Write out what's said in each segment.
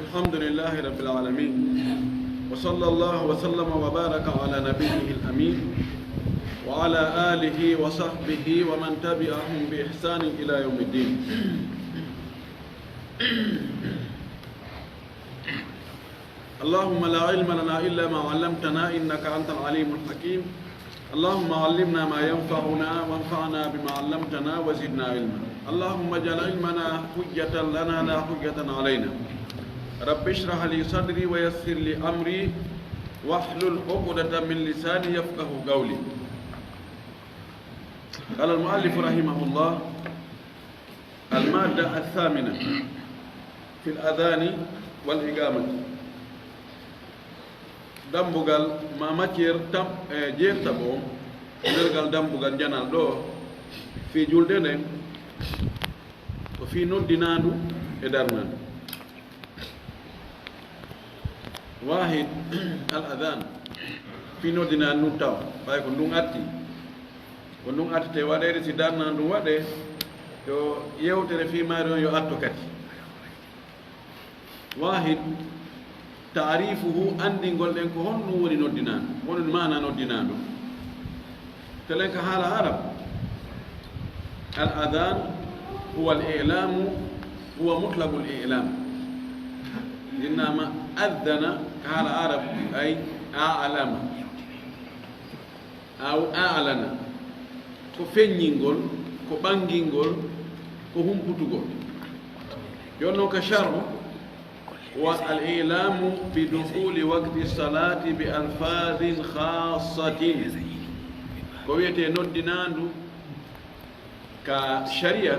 الحمد لله رب العالمين وصلى الله وسلم وبارك على نبيه الأمين وعلى آله وصحبه ومن تبعهم بإحسان إلى يوم الدين. اللهم لا علم لنا إلا ما علمتنا إنك أنت العليم الحكيم. اللهم علمنا ما ينفعنا وانفعنا بما علمتنا وزدنا علما. اللهم اجعل علمنا حجة لنا لا حجة علينا. رب اشرح لي صدري ويسر لي أمري واحلل عقدة من لساني يفقه قولي. قال المؤلف رحمه الله: المادة الثامنة في الأذان والإقامة. dambugal ma matière tam jeerta bo dergal dambugal janal do fi julde ne ko fi noddinandu e darnandu. wahid al adhan fi noddinandu taw bay ko ndun atti te waɗede si darnandu waɗe yo yewtere fi maari on yo atto kadi. wahid taarifuhu andi golɗen ko honɗum woni noddinaɗo, woni mana noddinaɗo. telen ka haala arab al adhan huwa al ilamu huwa mutlaqu al ilam. innama adhana ka haala arab ay a'lama aw a'lana, ko feññingol, ko ɓangingol, ko humputugol. jonnon ka shar'u والإعلام بدخول وقت الصلاة بألفاظ خاصة. كويتي نوديناندو كشريعة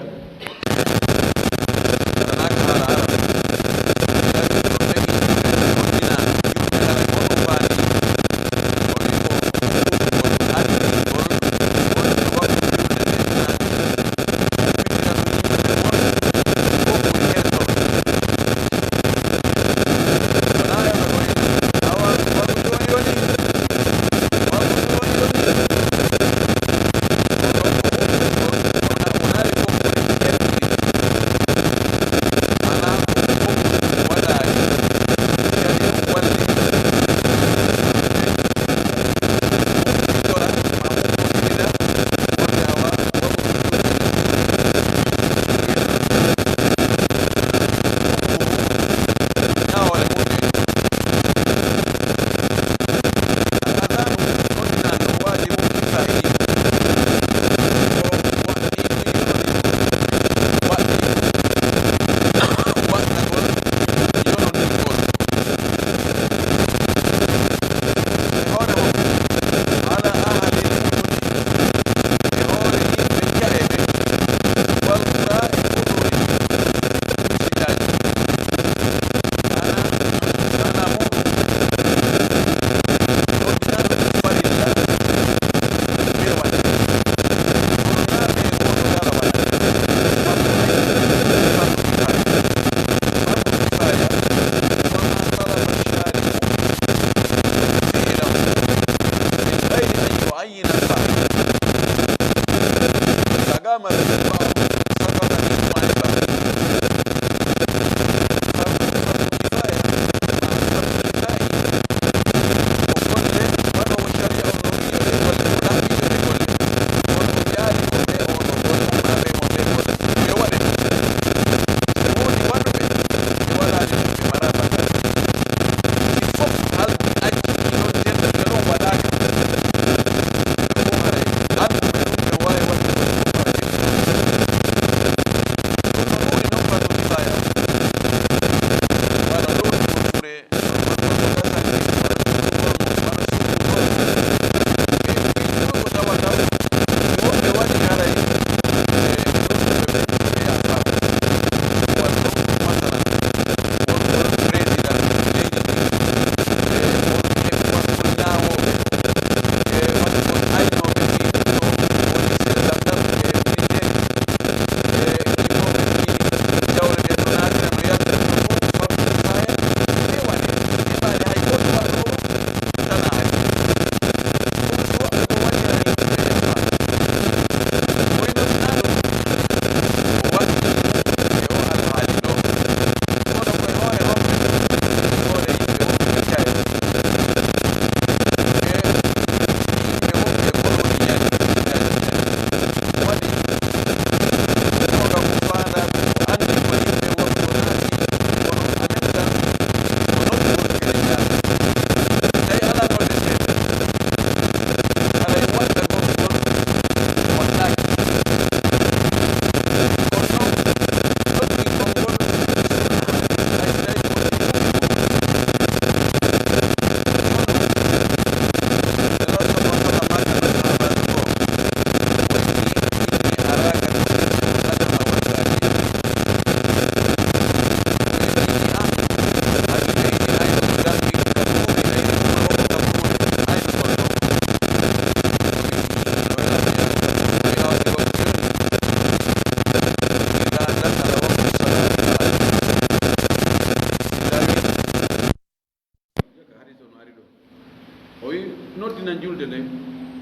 tinna julde nde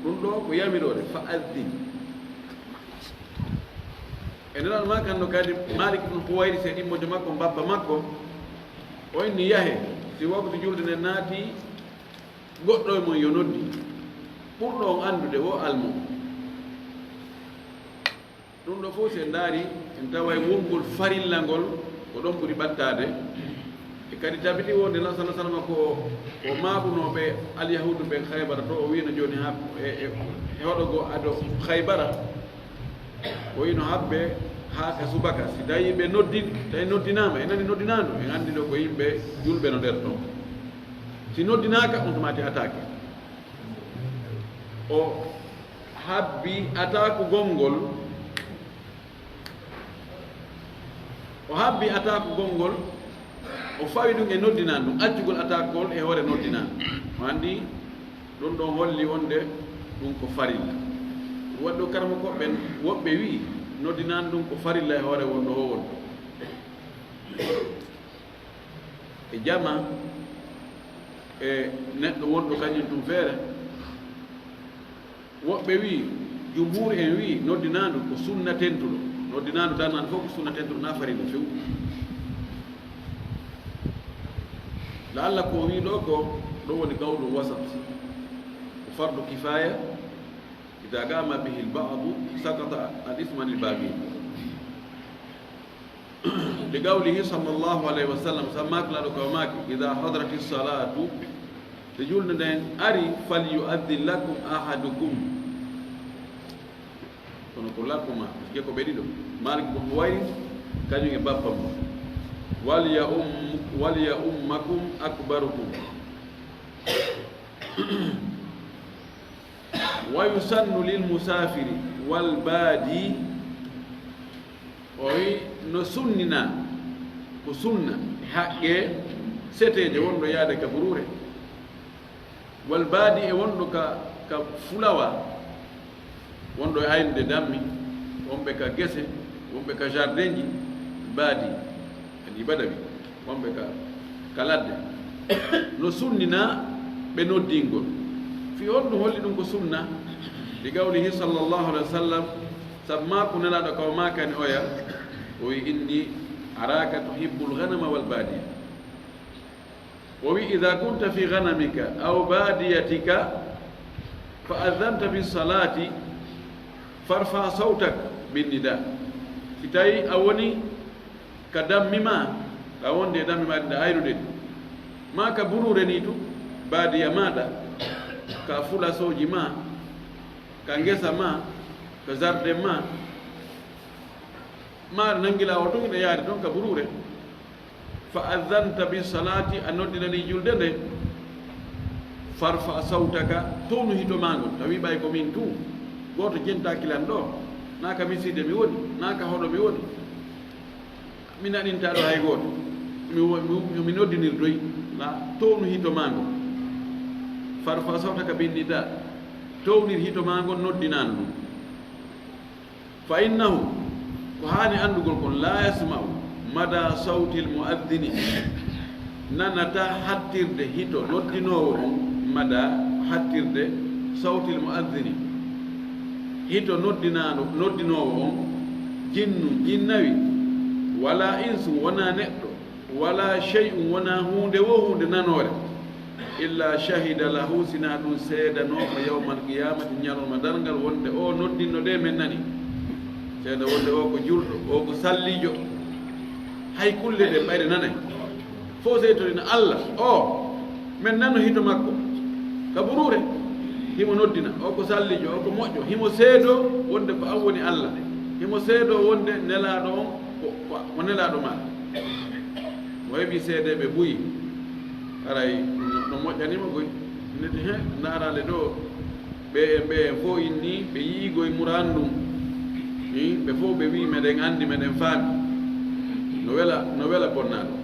ɗum ɗo ko yamirore fa addin e ndeɗon ma kanno kadi Malik ibn Huwayris e ɗimmojo makko mbabba makko o inni yahe si waktu julde nde naati goɗɗo e mon yo noddi ɓurɗo on andude wo almo ɗum ɗo fof se ndaari en tawa wongol farilla ngol ko ɗon ɓuri ɓattade e kadi tabiti wonde la sala salama ko o maaɓunoɓe alyahudu ɓe haybara to o wino joni ha e hoɗogo ado haybara o wino habɓe ha ka subaka si tawi ɓe noddin tawi noddinama e nani noddinano en anndi ɗo ko yimɓe julɓe no nder ɗon si noddinaka on tomati attaque o habbi attaque gongol o fawi ɗum e noddinan ɗum accugol attaque gol e hoore noddinan o anndi ɗum ɗon holli wonde ɗum ko farilla waɗi ɗo karama koɓɓen woɓɓe wi noddinan ɗum ko farilla e hoore wonɗo o wonɗo e jama e neɗɗo wonɗo kañum ɗum feere woɓɓe wi jumhur en wi noddinandu ko sunna tentuɗo noddinandu tannan fof ko sunna tentuɗo na farilla few la Allah ko wi ɗo ko ɗo woni gawɗo wasat ko fardu kifaya ida gama bihi lbadu sakata al isma lil baqi li qawlihi sallallahu alayhi wa sallam sammakulaɗo ko maki ida hadrati salatu so julde nden ari falyu'addin lakum ahadukum kono ko lakkuma je ko ɓe ɗiɗo Malik ibn Huwayris kañum e bappa mo walya ummakum akbarukum wa yusannu lil musafiri wal baadi o wi no sunnina ko sunna haqqe seteje wonɗo yaade ka burure wal baadi e wonɗo ka fulawa wonɗo e aynde dammi wonɓe ka gese wonɓe ka jardin ji baadi kadi badawi wonɓe ka ladde no sunnina ɓe noddingol fi on ɗum holli ɗum ko sunna li qawlihi sallllahu alih wa sallam sabu maako nelaɗo kaw makani oya o wi inni araka tuhibbu lganama wal baadiya o wi ida kunta fi ganamika aw baadiyatika fa adanta bisalati farfa sawtak binnida si tawi a woni ka dammima ka wonde e dammima ɗi nde ayrude ɗi ma ka burure ni tu baadiya maɗa ka fulasoji ma ka ngesa ma ka jardin ma maɗa nangila o tun ine yaade toon ka burure fa adanta bisalati a noddinani julde nde farfa sawtaka townu hito magol tawi ɓay ko min tu goto jenta kilan ɗo naka miside mi woni naka hoɗo mi woni mi naɗinta ɗo hay goto mi noddinirdoyi na townu hito magol farfa sawtaka binnida townir hito magol noddinan ɗum fa innahu ko hani andugol kon la yasma'u mada sawti l muaddini nanata hattirde hito noddinowo on mada hattirde sawti l muaddini hito noddinowo on jinnu jinnawi wala insu wona neɗɗo wala shay'un wona hunde wo hunde nanore illa shahida lahu sina ɗum seedanoma yawmal qiyamati ñalolma dargal wonde o noddinno de men nani seeda wonde o ko julɗo o ko sallijo hay kulle ɗe ɓayde nanay fo seytorina Allah o men nano hito makko ka burure himo noddina o ko sallijo o ko moƴƴo himo seedo wonde ko an woni Allah himo seedo wonde nelaɗo on ko nelaɗo maɗa mo heɓi seedeɓe ɓuyi aray no moƴƴanima koy neti he darale ɗo ɓe fo inni ɓe yiigoye murandum ɓe fof ɓe wi meɗen andi meɗen faami no wela bonnaɗo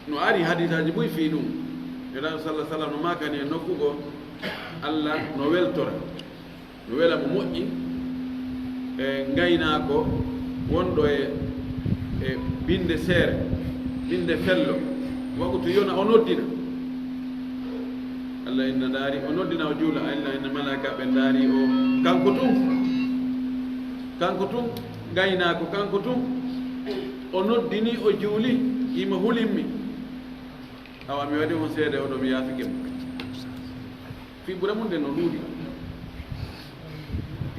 no ari hadisaji ɓoy fi ɗum elaɗo sallah sallam no makani e nokkugo Allah no weltora no wela mo moƴƴi e gaynako wonɗo e binde seere binde fello wakutu yona o noddina Allah inna daari o noddina o juula Allah inna malaika ɓe daari o kanko tun gaynaako kanko tun o noddini o juuli yima hulimmi awa mi waɗi on seede oɗo mi yaafike fi ɓura mum nde no ɗuuɗi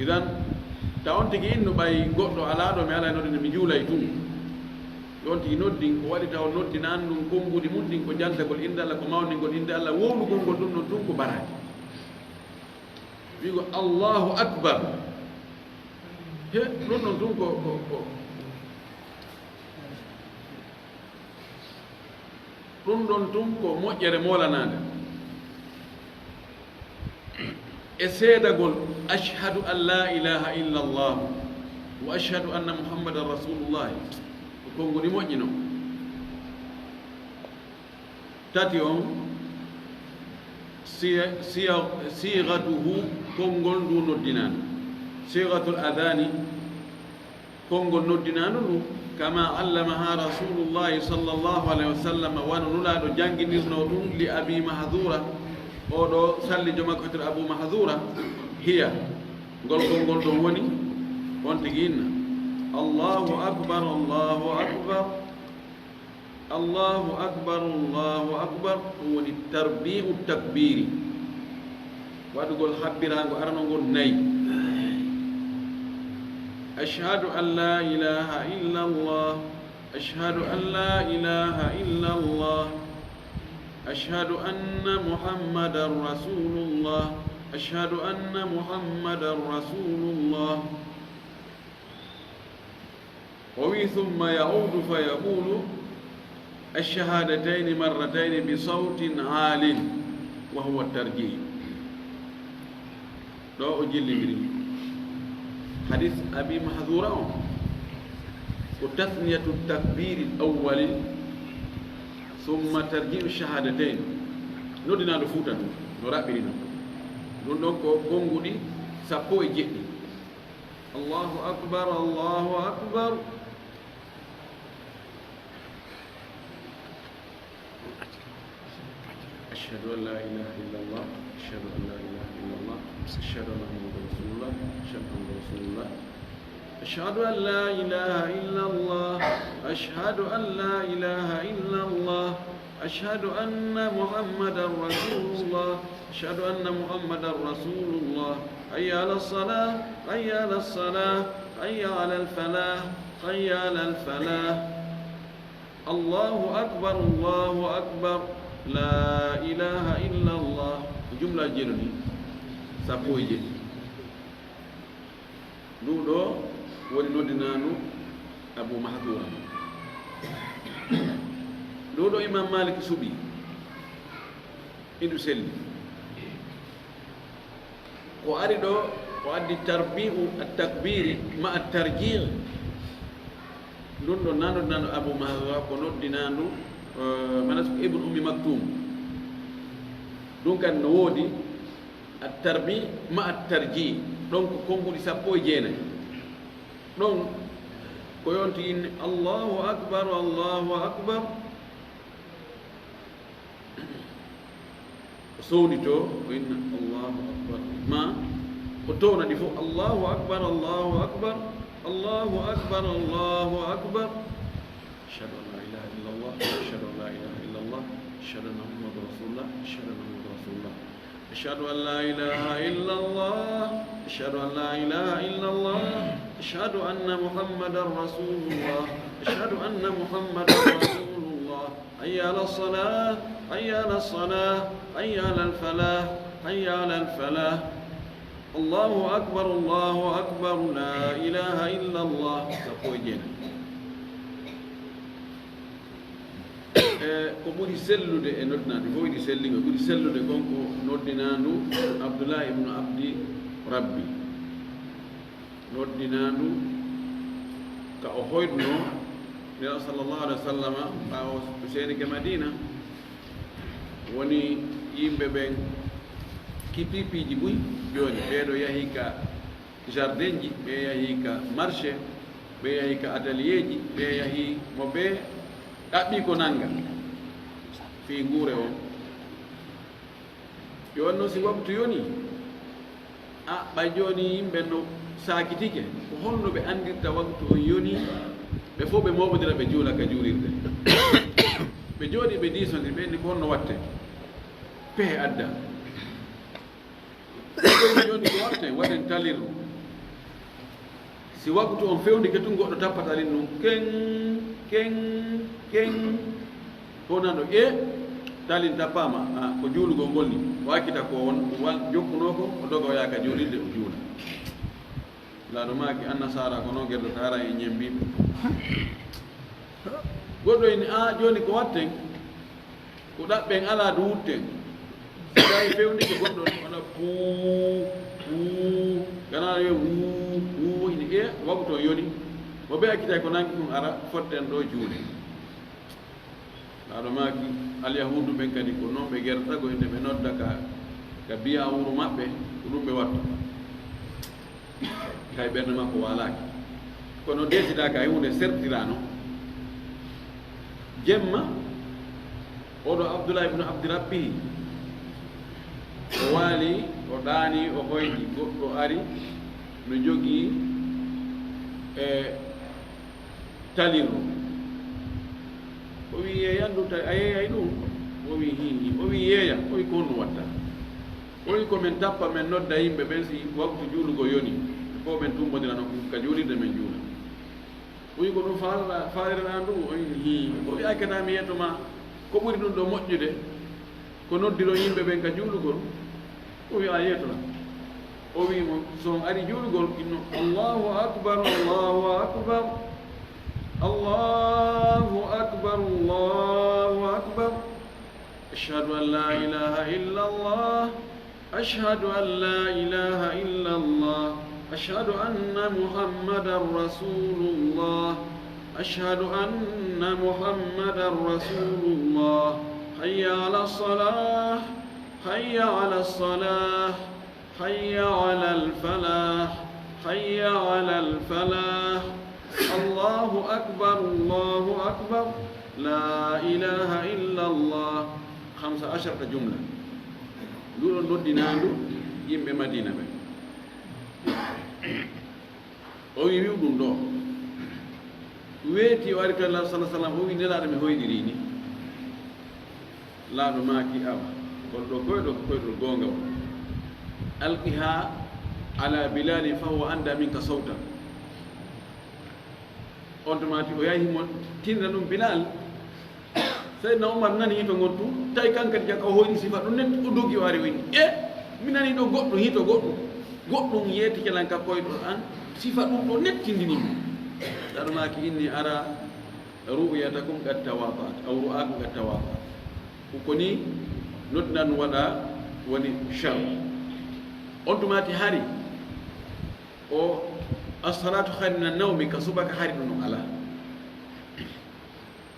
idan ta on tigi inno ɓay goɗɗo alaaɗo mi ala e noddinde mi juulay tun on tigi noddin ko waɗi taw noddinan ɗum konngudi mum ɗin ko jantagol inde Allah ko mawningol inde Allah wownugol ngol ɗum noon tun ko baraji wigo Allahu akbar he ɗum noon tun ko ɗum ɗon tun ko moƴƴere molanade e seedagol ashhadu an la ilaha illa Allah wa ashhadu anna muhammadan rasulullah ko konngudi moƴƴino tati on sigatuhu konngol ndu noddinano sigatul adani konngol noddinano ɗum kama allamaha rasulullahi sallllahu alayhi wa sallam wano nulaɗo jangguinirno ɗum li abi mahdura oɗo sallijo makko hetore abou mahdura hiya ngol konngol ɗon woni on tigi inna allahu akbar allahu akbar allahu akbar allahu akbar ɗum woni tarbi'u takbiri waɗugol habbirago aranogol nayi أشهد أن لا إله إلا الله أشهد أن لا إله إلا الله أشهد أن محمدا رسول الله أشهد أن محمدا رسول الله ثم يعود فيقول الشهادتين مرتين بصوت عال وهو الترجيح لو أجل بري حديث أبي محذورة وتثنية التكبير الأول ثم ترجيع الشهادتين نودنا نفوتا نرابرنا نونكو كونغودي سابو يجي الله أكبر الله أكبر أشهد أن لا إله إلا الله أشهد أن لا إله إلا الله أشهد أن محمدا رسول الله أشهد أن رسول الله أشهد أن لا إله إلا الله أشهد أن لا إله إلا الله أشهد أن محمدا رسول الله أشهد أن محمدا رسول الله حي على الصلاة حي على الصلاة حي على الفلاح حي على الفلاح الله أكبر الله أكبر لا إله إلا الله جملة جنوني سابوي جي نودو ولنودنانو أبو محذورة نودو إمام مالك سبي إدو سلي وأريدو وأدي تربيع التكبير مع الترجيع نودو نانو أبو محذورة ونودنانو manas ibn ummi maktum donc kan no wodi at tarbi ma at tarji donc konngudi sappo e jeenayi ɗon ko yonti inni allahu akbar allahu akbar sowni to ko inna allahu akbar ma ko townadi fof allahu akbar allahu akbar allahu akbar allahu akbar أشهد أن لا إله إلا الله أشهد أن لا إله إلا الله أشهد أن محمدا رسول الله أشهد أن محمدا رسول الله أشهد أن لا إله إلا الله أشهد أن لا إله إلا الله أشهد أن محمدا رسول الله أشهد أن محمدا رسول الله حي على الصلاة حي على الصلاة حي على الفلاح حي على الفلاح الله أكبر الله أكبر لا إله إلا الله ko ɓuri sellude e noddinade fof yiɗi selligo ɓuri sellude konko noddinandu abdoullah ibnu abdi rabbi noddinandu ka o hoyɗuno nela sallllahu alih wa sallama ɓawo senike madina woni yimɓe ɓen kipipiji ɓuy joni ɓeeɗo yahi ka jardin ji ɓe yahi ka marché ɓe yahi ka atelier ji ɓe yahi mo ɓe ɗaɓɓi ko nanga fi nguure on yo wonno si waktu yoni ɓay joni yimɓe no sakitike ko holno ɓe andirta waktu on yoni ɓe fof ɓe moɓodira ɓe juula ka juurirde ɓe jooɗi ɓe diisondir ɓenni ko holno watte pehe adda joni ko watte waɗen talir si waktu on fewndi ke tun goɗɗo tappatarin ɗum ken ko nanɗo talin tappama ko juulugol ngol ni wakkita ko won jokkuno ko o doga o yaaka juulirde o juula laaɗo maaki annasara ko noon gerɗo tara e ñembiɓe goɗɗo eni joni ko watten ko ɗaɓɓen ala do wutten tawi fewndi ko goɗɗo waɗa puu gana wiya wuu ine waktu o yoni mo ɓe akkitay ko nanki ɗum ara fotten ɗo juuɗe laaɗo maaki alyahudu ɓen kadi ko noon ɓe gertago inde ɓe nodda ka biya wuro maɓɓe ko ɗum ɓe watta kay ɓernde makko walaki kono desidaka e hunde sertirano jemma oɗo abdoulah ibnu abdirabbihi o waali o ɗaani o hoyɗi goɗɗo ari no jogii talirru o wi yeeyan ɗum tawi a yeeyay ɗum o wi hihi o wi yeeya o wi ko honno watta o wi komin tappa min nodda yimɓe ɓen si waktu juulugo yoni fof ɓen tummodirano ka juulirde men juula o wi ko ɗum faalirana ɗum o wi hi o wi akkata mi yettoma ko ɓuri ɗum ɗo moƴƴude ko noddiro yimɓe ɓen ka juulugol o wi a yettona o wi mo son ari juulugol inno allahu akbar allahu akbar allahu akbar allahu akbar ashhadu an la ilaha illa allah ashhadu an la ilaha illa allah ashhadu anna muhammadan rasulullah ashhadu anna muhammadan rasulullah hayya ala salah hayya ala salah hayya ala al-falah hayya ala al-falah allahu akbar la ilaha illa allah 15 jumla nduɗon noddinandu yimɓe madina ɓe o wi wiw ɗum ɗo weeti o ari to Allah sallallahu alaihi wasallam o wi nelaɗo mi hoyɗiri ni laaɗo maaki awa gonɗo koyɗo ko koyɗol gonga o alqiha ala bilali fa huwa anda minka sawta on tomati o yahimo tinna ɗum bilal seydna oumar nani hito gontu tawi kankadi jakka o hoyɗi sifa ɗum netti o doggi o ari o wini mi nani ɗo goɗɗo hito goɗɗum yeeti kelanka koyɗo an sifa ɗum ɗo nettindinimo ɗaɗo maki inni ara ru'yatakum qad tawafat aw ru'akum qad tawafat koni noddinan waɗa woni char on tumati hari o as-salatu khairu min an-nawmi ka subaka hari ɗum ala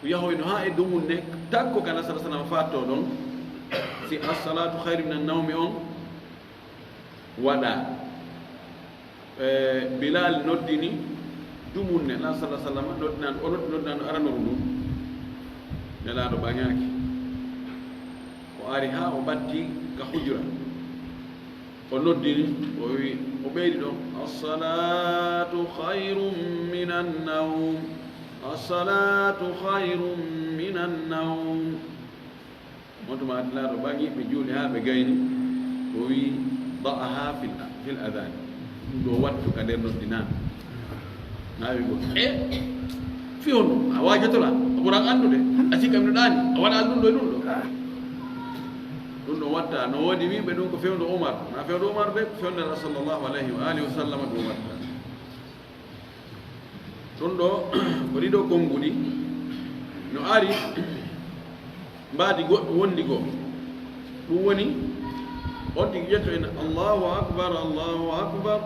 yahoyno ha e dumum ne takko kana sala sallam fatto ɗon si as-salatu khairu min an-nawmi on waɗa bilal noddini dumunne la sallallahu alaihi wasallam noddinan aranoru ɗum nelaɗo ɓaŋaki o ari ha o ɓatti ka hujura o noddini o wi o ɓeydi ɗon as-salatu khairum min an-nawm as-salatu khairum min an-nawm on tuma adilaɗo ɓaŋi ɓe juuli ha ɓe gayni o wi da'aha fil adhan ɗum ɗo wattu ka nder noddinan nawi go fi on a wajatola a ɓuran andude a sikka mino ɗani a waɗa ɗum ɗo ɗum ɗo watta no woodi wiɓe ɗum ko fewndo oumar na fewndo oumar de ko fewndera sallllahu alayhi wa alihi wa sallam ɗum watta ɗum ɗo ko ɗiɗo konnguɗi no ari mbaadi goɗɗo wondi goo ɗum woni on tigi ƴetto en allahu akbar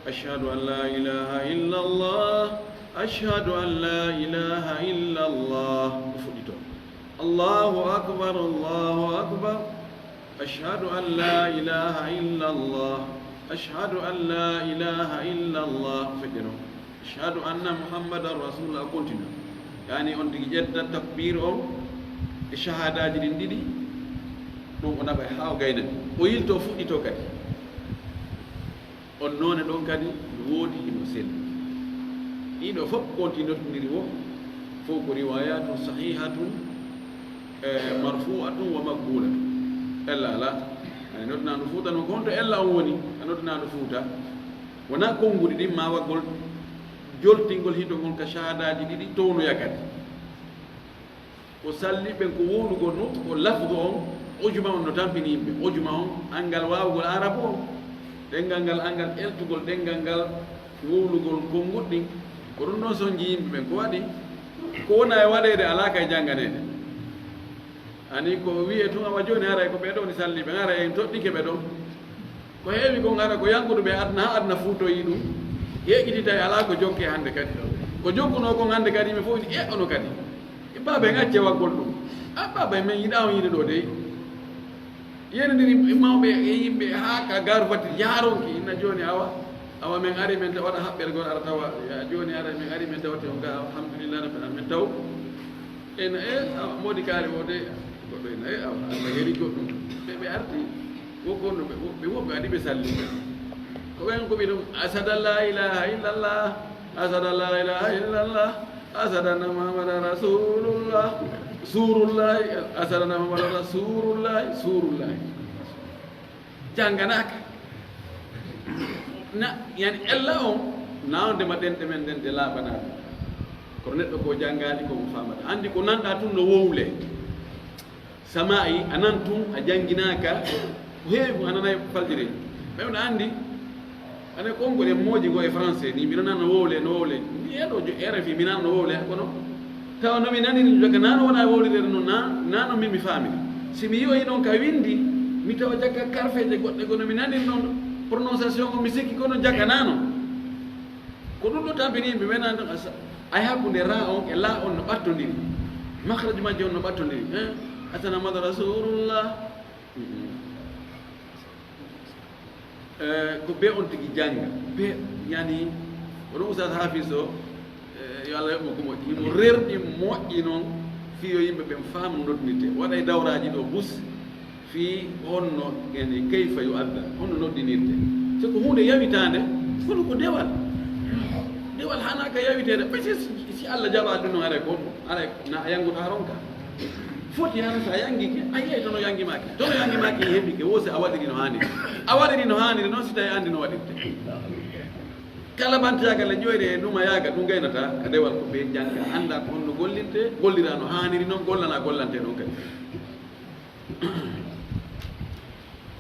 ashhadu an la ilaha illa allah ashhadu an la ilaha illa allah o fuɗɗito allahu akbar ashhadu an la ilaha illa allah ashhadu an la ilaha illa allah feƴƴeno ashhadu anna muhammadan rasulullah continue yani on tigi ƴetta takbir on e shahadaji ɗin ɗiɗi ɗum o naɓa haa o gaynani o yilto fuɗɗito kadi on noone ɗon kadi woodi himo selli ɗiɗo fof kontinotodiri wo fof ko riwayatu sahihatun marfu'atun wa maqbulatun ella ala ani noddinandu fuuta no gonto ella on woni a noddinandu fuuta wona konnguɗi ɗin ma waggol joltingol hito ngol ka shahadaji ɗiɗi townoya kadi ko salli ɓen ko wowlugol no ko lafdu on ojuma on no tampini yimɓe ojuma on angal wawgol arabe on ɗengal ngal angal ƴeltugol ɗengal ngal wowlugol konngol ɗin ko ɗum ɗon sonji yimɓe ɓen ko waɗi ko wona e waɗede ala kay jannganede ani ko wiye tun awa joni haray ko ɓeɗo ni salli ɓe ara en toɗɗike ɓe ɗon ko heewi ko gara ko yankuɗo ɓe adna ha adna fuutoyi ɗum yeƴƴitita e ala ko jokke hannde kadi ko jokkuno kon hannde kadi yimɓe fof ni ono kadi baba en acce waggol ɗum a baba men yiɗa on yiide ɗo de yenodiri mawɓe e yimɓe ha ka garu fatti yaronki inna joni awa men ari men waɗa haɓɓere gol ara tawa joni ara men ari men tawate o ga alhamdulillah rabbil alamin taw ena modi kaari o de goɗɗo ena allah heri goɗɗum ɓe arti wokkonno ɓe woɓɓe adi ɓe salli ko ɓen ko ɓi ɗum asada la ilaha illallah asada la ilaha illallah asadana muhammadan rasulullah surullahi asadana muhammadan rasulullah surullahi jangganaka na yani ella on nawdema ɗenɗe men ɗen ɗe laaɓanaɗe kono neɗɗo ko janngani komo famata andi ko nanɗa tun no wowle sama'i a nan tun a jangginaka ko heewi ko a nanayi falɗire ɓewɗa andi ane konngol e mooji go e français ni mbiɗo nan no wowle mbiyeɗo RFI mi nan no wowle kono tawa nomi naniri joga nano wona wowlirede no nano min mi famiri si mi yoyi noon ka windi mi tawa jakka karfeje goɗɗe gono mi naniri noon prononciation ko mi sikki kono jakka nano ko ɗum ɗo tampini yimɓe wenan ɗon ay hakkude ra on e la on no ɓattodiri mahraj majje on no ɓattodiri atanamada rasulullah ko be on tigi janga be yani oɗo oustad hafiz o yo allah yoɓmo ko moƴƴi himo rerɗi moƴƴi noon fiyo yimɓe ɓen faam noddinirte waɗa e dawraji ɗo bus fi honno ene kayfa yo adda honno noddinirte so ko hunde yawitande kono ko dewal hana ka yawitede ɓayse si allah jaɓa ɗum noon aray ko aray na yanguɗa ronka foti hana sa yangike a yiyay tono yangimaki heɓike wosi a waɗiri no hanniri noon si tawi andi no waɗirte kala bantiyakale ƴoyre e ɗuma yaaga ɗum gaynata ka dewal ko ɓe jangga anda ko honno gollirte gollira no hanniri noon gollana gollante noon kadi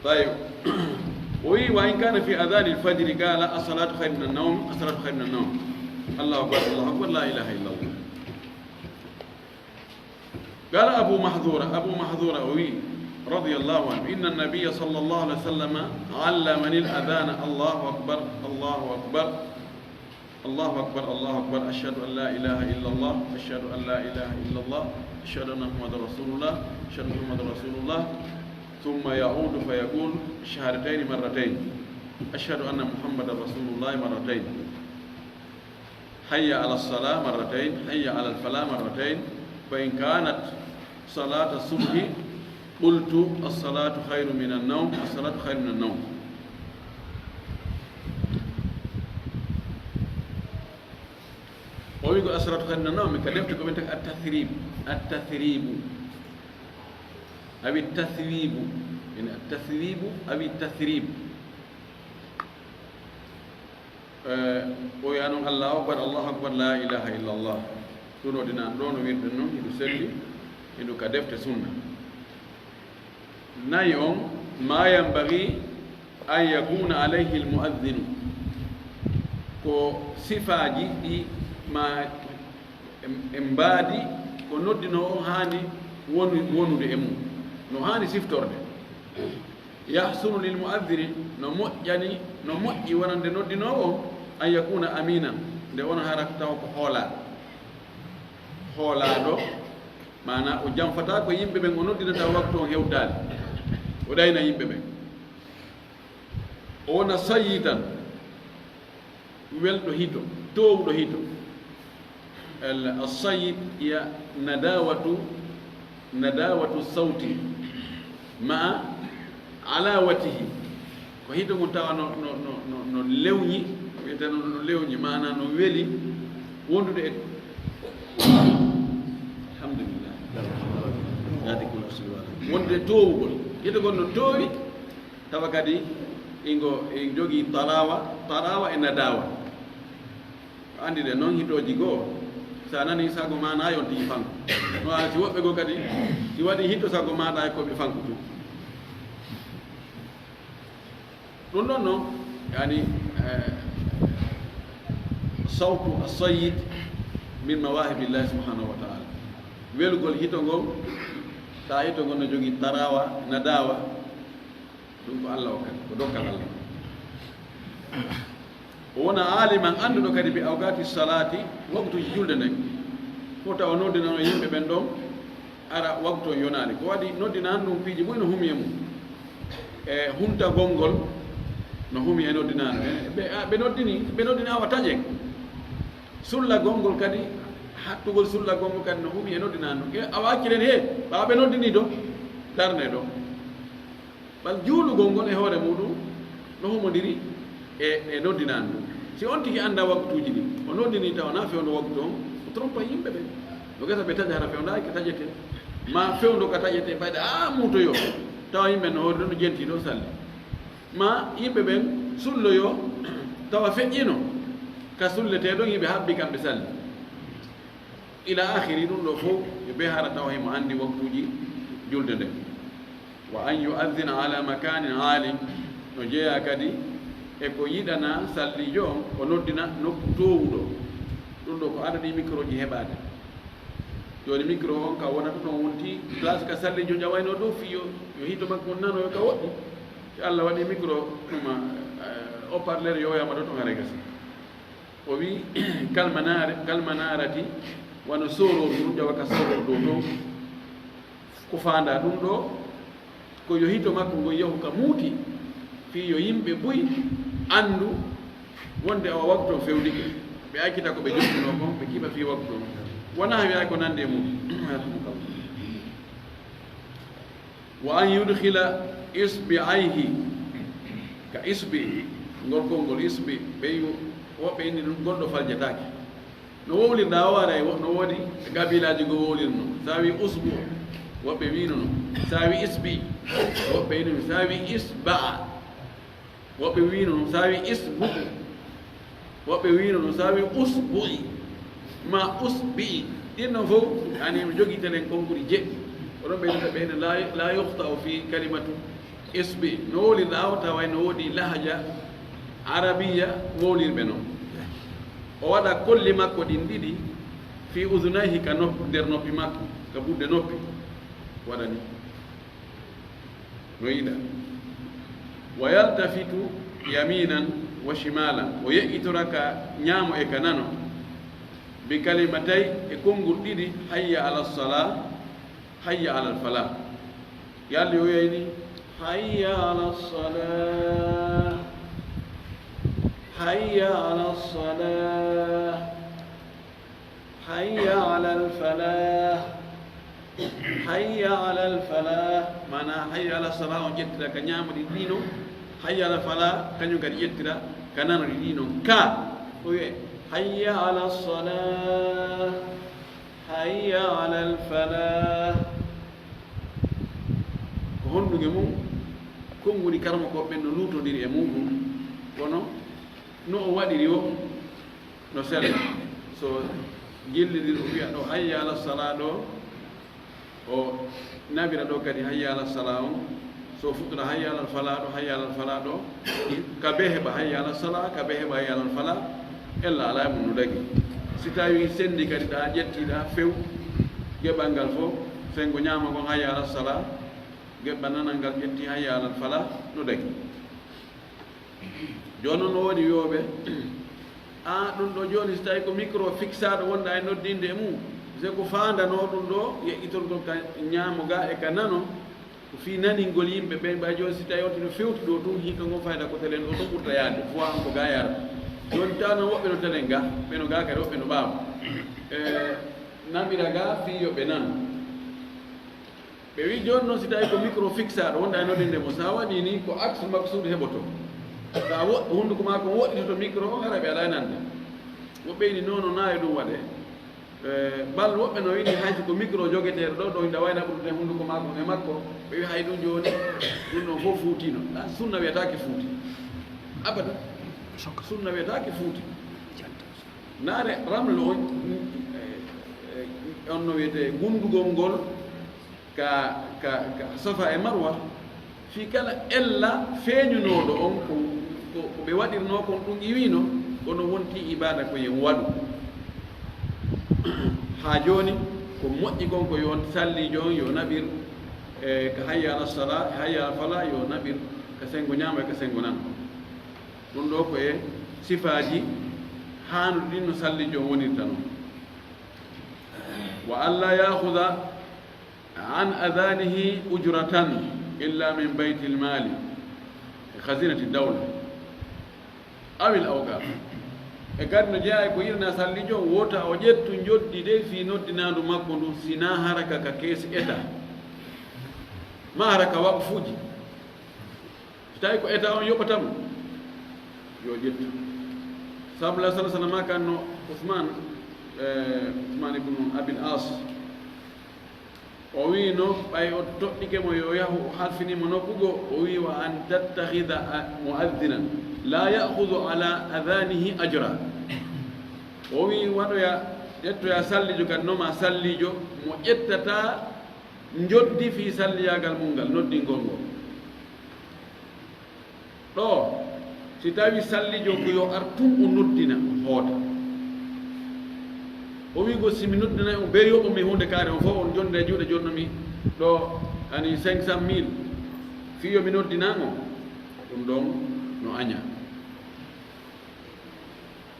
طيب وإن كان في أذان الفجر قال الصلاة خير من النوم الله أكبر لا إله إلا الله قال أبو محذورة رضي الله عنه إن النبي صلى الله عليه وسلم علمني الأذان الله أكبر أشهد أن لا إله إلا الله أشهد أن محمد رسول الله ثم يعود فيقول الشهادتين مرتين أشهد أن محمد رسول الله مرتين حي على الصلاة مرتين حي على الفلاح مرتين فإن كانت صلاة الصبح قلت الصلاة خير من النوم ويقول الصلاة خير من النوم كلمتكم أنت التثريب أو التثويب يعني التثويب أو التثريب ويانو الله أكبر لا إله إلا الله دونو دينا دونو ويدنو يدو سلي يدو كدفت سنة نايوم ما ينبغي أن يكون عليه المؤذن ko sifaji ɗi ma embadi ko noddino on hani wonude e mum no hani siftorde yahsunu lil mu'adhdhiri no moƴƴi wonande noddinowo an yakuna amina nde wona harata taw ko hoolaɗo mana o jamfata ko yimɓe ɓen o noddinata waktu on hewtade o ɗayna yimɓe ɓen o wona sayi tan welɗo hito towɗo hito الصيد هي نداوة nadawatu sawti ma alawatihi ko hito ngon tawa no lewñi wiyeteno no lewñi mana no weli wondude e alhamdulillah yaade ko rasulullah wonde towugol hito gon no towi tawa kadi ingo e jogi tarawa e nadawa andi de non hitoji goo sa nani sago ma na yonti fanko no ala si woɓɓe goo kadi si waɗi hito sago maɗa e koɓe fanko tu ɗum ɗon noon yani sawtu as-sayyid min mawahibillahi subhanahu wa ta'ala welgol hito ngol ta hito ngol no jogii tarawa nadawa ɗum ko Allah o kadi ko dokkal Allah o wona aliman annduɗo kadi bi awgati salati waktuji julde nden fo tawa noddinano yimɓe ɓen ɗon ara waktu o yonani ko waɗi noddina an ɗum piiji ɓoy no humi e mum e humta gongol no humi e noddinano ɓe noddini awa taƴen sulla gongol kadi hattugol sulla gongol kadi no humi e noddinano awa hakkilen he ɓawa ɓe noddini ɗo darne ɗo ɓal juulugol ngol e hoore muɗum no humodiri e noddinani ɗum si on tigi anda waktuji ɗi o noddini taw na fewndo waktu on o trompa yimɓe ɓe no gasa ɓe taƴa hara fewndaki ko taƴete ma fewndo ka taƴete mbayde a muutoyo tawa yimɓe no hoore ɗo no jenti ɗo salli ma yimɓe ɓen sulloyo tawa feƴƴino ka sulleteɗon yimɓe habbi kamɓe salli ila akhiri ɗum ɗo fof yo ɓe hara tawa himo andi waktuji julde nde wa an yu'adhina ala makanin alim no jeeya kadi e ko yiɗana sallijo on o noddina nokku towuɗo ɗum ɗo ko adadi micro ji heɓade joni micro on ka wonata toon wonti place ka sallijo ƴawayno dow fi yo hito makko nanoyo ka woɗɗi si Allah waɗi micro ɗuma o parleur yoyama ɗo to hare gasi o wi kalmanarati wano soror ɗum ƴawa ka soror dow to ko fanda ɗum ɗo ko yo hito makko ngo yahu ka muuti fi yo yimɓe boyi andu wonde o waktu on fewdike ɓe akkita ko ɓe jottino kon ɓe kiɓa fi waktu on wona wiya ko nande mum wa an yudkhila isbi'ayhi ka isbi ngolkol ngol isbi ɓey woɓɓe indi ɗum gonɗo faljatake no wowlirɗa o wara no woodi gabilaji go wowlirno sa wi usbu woɓɓe wino no sa wi isbi woɓɓe wino sa wi isba'a woɓɓe wino no sa wi isbu woɓɓe wino no sa wi usbu'i ma usbi'i ɗinno fof ani mi jogii tenen konkuɗi jeɗɗi oɗon ɓeynita ɓeyne la yuhta o fi kalimatu isbi no wowlirɗa o tawa no woodi lahaja arabiya wowlirɓe noon o waɗa kolli makko ɗin ɗiɗi fi udunayhi ka nder noppi makko ka budde noppi waɗani no yiɗa wa yaltafitu yaminan wa shimalan o yeƴƴitora ka ñaamo e ka nano bi kalimatay e konngol ɗiɗi hayya ala sala hayya ala alfala yalli o yeyni hayya ala sala hayya ala sala hayya ala alfala hayya ala alfala mana hayya ala sala on ƴettira ka ñaamoɗi ɗino hayya ala fala kañum kadi ƴettira ka nanoɗi ɗino ka o wiye hayya ala sala hayya ala alfala ko honɗuge mum konnguli karma koɓɓe no luutodiri e muɗum kono no o waɗiri o no sella so gillidir o wiya ɗo hayya ala sala ɗo o nabira ɗo kadi hayya ala sala on so fuɗɗora hayya ala fala ɗo hayya ala fala ɗo ka be heɓa hayya ala sala ka be heɓa hayya ala fala ella ala mum no dagi si tawi sendi kadi ɗa ƴettiɗa few geɓal ngal fof sengo ñama gon hayya ala sala geɓɓa nanal ngal ƴetti hayya ala fala no dagi joni noon no waɗi wiyoɓe a ɗum ɗo joni so tawi ko micro fixaɗo wonɗa e noddinde e mum se ko fandano ɗum ɗo yeƴƴitorgol ka ñaamo ga e ka nano ko fi naningol yimɓe ɓen ɓay joni si tawi no fewti ɗo tun hikka ngon fayda ko telen ɗo ɗon ɓurta yaade fois an ko ga yara joni taw noon woɓɓe no telen ga ɓeno ga kadi woɓɓe no ɓaawa namira ga fi yoɓe nano ɓe wi joni noon si tawi ko micro fixaɗo wonɗa noddinde mo sa waɗi ni ko axe maksude heɓoto sa hunduko ma ko woɗɗitoto micro o ara ɓe aɗa nande woɓɓe ini noon na e ɗum waɗe bal woɓɓe no wiɗi hayso ko micro jogueteɗo ɗo ɗo hinda wayna ɓurdude hunduko makko e makko ɓe wi hay ɗum joni ɗum ɗon fof fuutino sunna wiyatake fuuti abada sunna wiyatake fuuti naare ramlo on no wiyete gundugol ngol ka safa e marwa fi kala ella feeñunoɗo on ko ɓe waɗirno kon ɗum iwino kono wonti ibada ko yen waɗu ha joni ko moƴƴi kon ko yo sallijo on yo naɓir ko hayya ala sala hayya ala fala yo naɓir ko sengo ñama e ko sengo nan ɗum ɗo ko e sifaji hanude ɗin no sallijo on wonirta noon wa alla yahuda an adanihi ujratan illa min bayti lmali khazinati dawla awil awqaf e kadi no jeeya ko yirna sallijo wota o ƴettu joddi de fi noddinandu makko ndu sina haraka ka keesi état ma haraka waqfuji so tawi ko état on yoɓatamo yo ƴettu sabla sala sallam ma kanno ousmane ibnu abil as o wi no ɓay o toɗɗike mo yo yahu o halfinimo nokkugo o wi wa an tattahida muaddinan la yahudu ala adanihi ajra o wi waɗoya ƴettoya sallijo kadi noma sallijo mo ƴettata joddi fi salliyagal mum ngal noddingol ngol ɗo si tawi sallijo ko yo artum o noddina hoota o wi go simi noddinayi o ɓe yoɓomi hunde kaare o fof on jonde juuɗe jonnomi ɗo ani 500 000 fiyomi noddinango ɗum ɗon no aña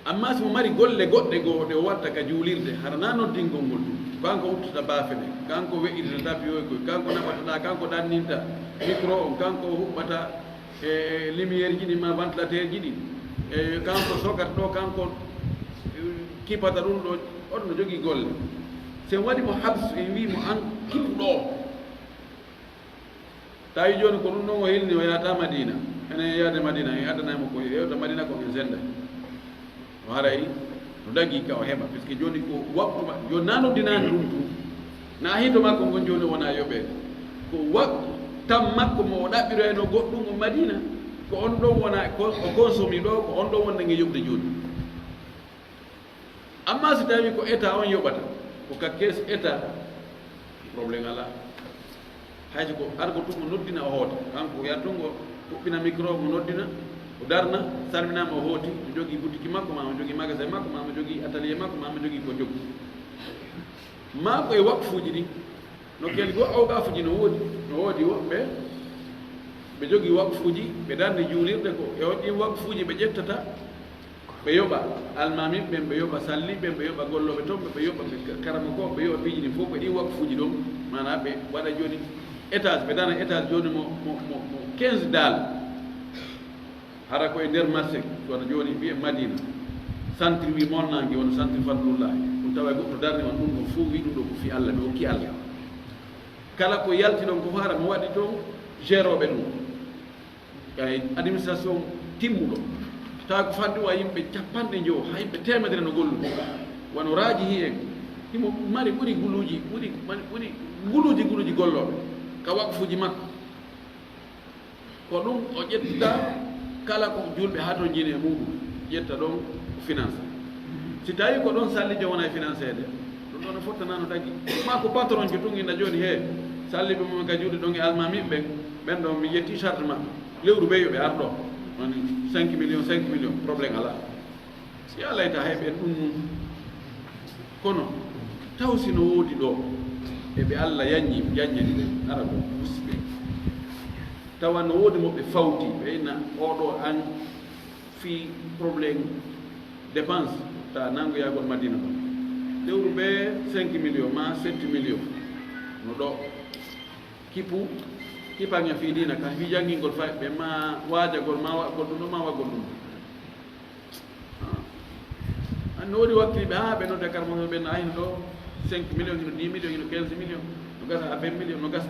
amma somo mari golle goɗɗe goo ɗe o watta ka juulirde hara na noddingol ngol ɗum kanko uttata baafe ɗe kanko weƴƴitata piyoy koy kanko naɓatata kanko ɗanninta micro on kanko huɓɓata e lumiére ji ɗi ma ventilateur ji ɗi e kanko sokata ɗo kanko kipata ɗum ɗo oɗo no jogii golle sen waɗi mo habsu en wimo an kipu ɗo tawi joni ko ɗum ɗon o hilni o yahata madina ene yahde madina en addanaymo ko yewta madina ko en senda o haray no dagui ka o heɓa par ce que joni ko waktu joni na noddinani ɗum tum na hito makko ngon joni wona yoɓede ko waktu tam makko mo o ɗaɓɓiroyno goɗɗum o madina ko on ɗon wona o consomi ɗo ko on ɗon wonnange yoɓde joni amma si tawi ko état on yoɓata ko ka kees état probléme ala hayso ko ar ko tumo noddina o hoota kanko yattungo huɓɓina micro mo noddina o darna salminama o hooti o jogii boutique makko ma o jogii magasin makko ma mo jogii atelier makko ma mo jogii ko joggi ma ko e waqfuji ɗi no ken go awqafuji no woodi woɓɓe ɓe jogii waqfuji ɓe darde juulirde ko e ɗin waqfuji ɓe ƴettata ɓe yoɓa almami ɓen ɓe yoɓa salli ɓen ɓe yoɓa golloɓe toon ɓe yoɓa karama ko ɓe yoɓa piiji ɗin fof ɓe ɗin waqfuji ɗon mana ɓe waɗa joni étage ɓe dana étage joni mo 15 dal hara koye nder marché kono joni mbiye madina centre wi molnangue wono centre fadlullahi ɗum tawa goɗɗo darde on ɗum ɗo fof wi ɗum ɗo ko fi allah ɓe hokki allah kala ko yalti ɗon ko hara mo waɗi toon géroɓe ɗum ay administration timmuɗo tawa ko faddu wa yimɓe 50 ha yimɓe 100 no gollude wono raaji hi en himo mari ɓuuri guluji golloɓe ka waqfuji makko ko ɗum o ƴetta kala ko julɓe ha to jini e muɗum ƴetta ɗon ko finance si tawi ko ɗon sallijo wona e financede ɗum ɗon no fottanano tagui ma ko patron jo tunginna joni he salliɓe mum ka juuɗe ɗon e almamiɓe ɓen ɗon mi yetti charte maɓɓe lewru ɓe yoɓe ar ɗo on 5 millions probléme ala si a layta heɓen ɗum mum kono taw sino woodi ɗo eɓe allah jaññani ɓe ara ɗo musiɓe tawa no woodi moɓe fawti ɓeyna oɗo an fi probléme dépense ta nangoyagol madina ɗo lewru ɓe 5 millions ma 7 millions no ɗo kipaŋe fi dina ka fi janngingol fay ɓe ma waajagol ma waɗgol ɗum ɗo ma waggol ɗum anno woodi wakkili ɓe ha ɓe nodde karmo ɓe ayno ɗo 5 millions ino 10 millions ino 15 millions no gasa a 20 millions no gasa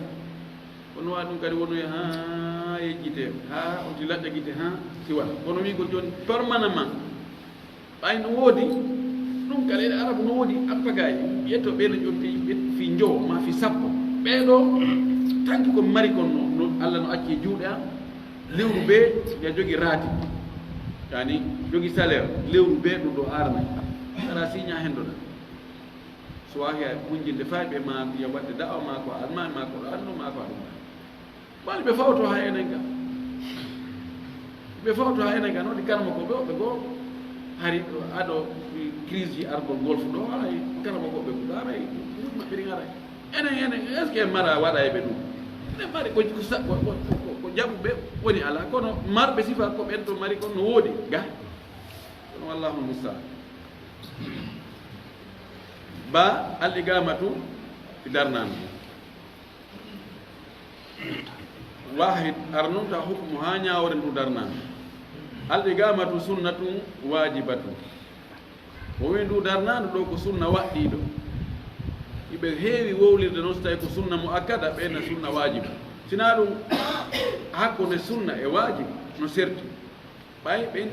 kono wa ɗum kadi wono ha yejjite ha oti laɗɗa gite ha siwat kono wi ko joni permanemment ɓay no woodi ɗum kadi ɗe arabu no woodi appagaji ƴetto ɓeɗo ƴotti fi jowo ma fi sappo ɓeɗo tanki ko mari kon no Allah no acci juuɗe am lewru be ya jogui raati yani jogui salaire lewru be ɗum ɗo arna ara signa hendoɗa so wahi hunjinde fa ɓe ma ya waɗde dawa ma ko almami ma ko ɗo andu ma ko aɗum wani ɓe fawto ha enen ga ɓe fawto ha enen ga noon ɗi karama ko ɓe oɓe goo hari aɗo crise ji argol golfe ɗo ay karama ko ɓe ɗo aray maɓɓe ɗin aray enen est ce que mara waɗa e ɓe ɗum ene mari ko jaɓuɓe woni ala kono marɓe sifa ko ɓen to mari kon no woodi ga kono wallahu mustaan ba al-igamatu fi darnanu wahid arnunta hukmu ha ñawore ndu darnanu al-igamatu sunnatu wajibatu o wi ndu darnanu ɗo ko sunna waɗɗiɗo iɓe heewi wowlirde noon so tawi ko sunna mo akkada ɓena sunna wajiba sina ɗum hakkunde sunna e wajib no serti ɓay ɓen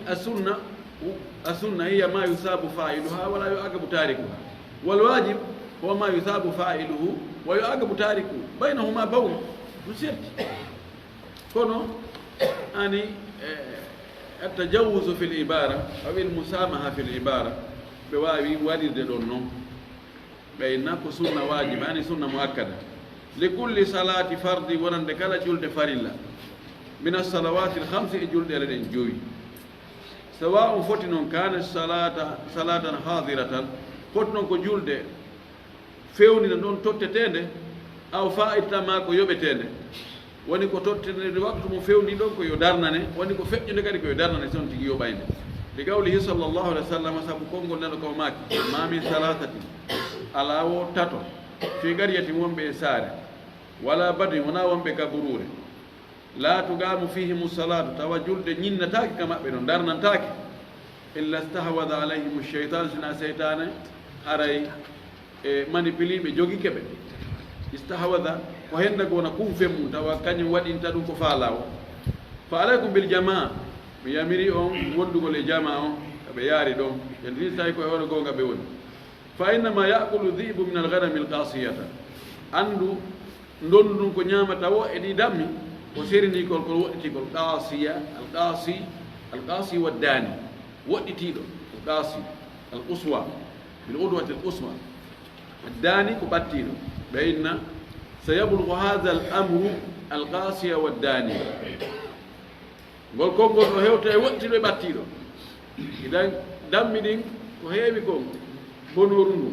a sunna hiya ma yusabu fa'iluha wala yu'aqabu tarikuha wal wajib huwa ma yusabu fa'iluhu wa yu'aqabu tarikuhu baynahuma bawn no serti kono ani التجوز في العبارة أو المسامحة في العبارة بواوي والد دونو بينك سنة واجب يعني سنة مؤكدة لكل صلاة فرض ورند كلا جلد فريلا من الصلوات الخمس جلد الجوي سواء فتن كان صلاة حاضرة فتن كجلد فيوني نون توتتين أو فائتا ما كو يوبتين woni ko tottenede waktu mo fewndi ɗon ko yo darnane woni ko feƴƴude kadi ko yo darnane son tigi yoɓayde li gawlihi sallllahu alih w sallam saabu konngol neɗo ko maaki ma min salatati ala wo tato fi gariyati wonɓe e saare wala badin wona wonɓe gaburure la tugamu fihimu salatu tawa julde ñinnatake ka maɓɓe ɗon darnantake illa stahwada alayhim cheytan sina seytane aray e manipuliɓe jogike ɓe istahwada ko henda gona kum femmu tawa kañum waɗinta ɗum ko faalawo fa alaykum bil jamaa mi yamiri on woddugol e jama on kaɓe yaari ɗon en ni tawi koye hono gonga ɓe woni fa innama yakulu dhibu min alganami alqasiyata andu ndondu ɗum ko ñamata wo e ɗi dammi ko serinikol kol woɗɗitigol qasiya alqasi waddani woɗɗitiɗo ko qasi al uswa bil udwati al uswa addani ko ɓattiɗo ɓe inna سيبلغ هذا الأمر القاسية والداني ngol konngol ɗo hewta e woɗtiɗo e ɓattiɗo idan dammi ɗin ko heewi kon bonoru ndu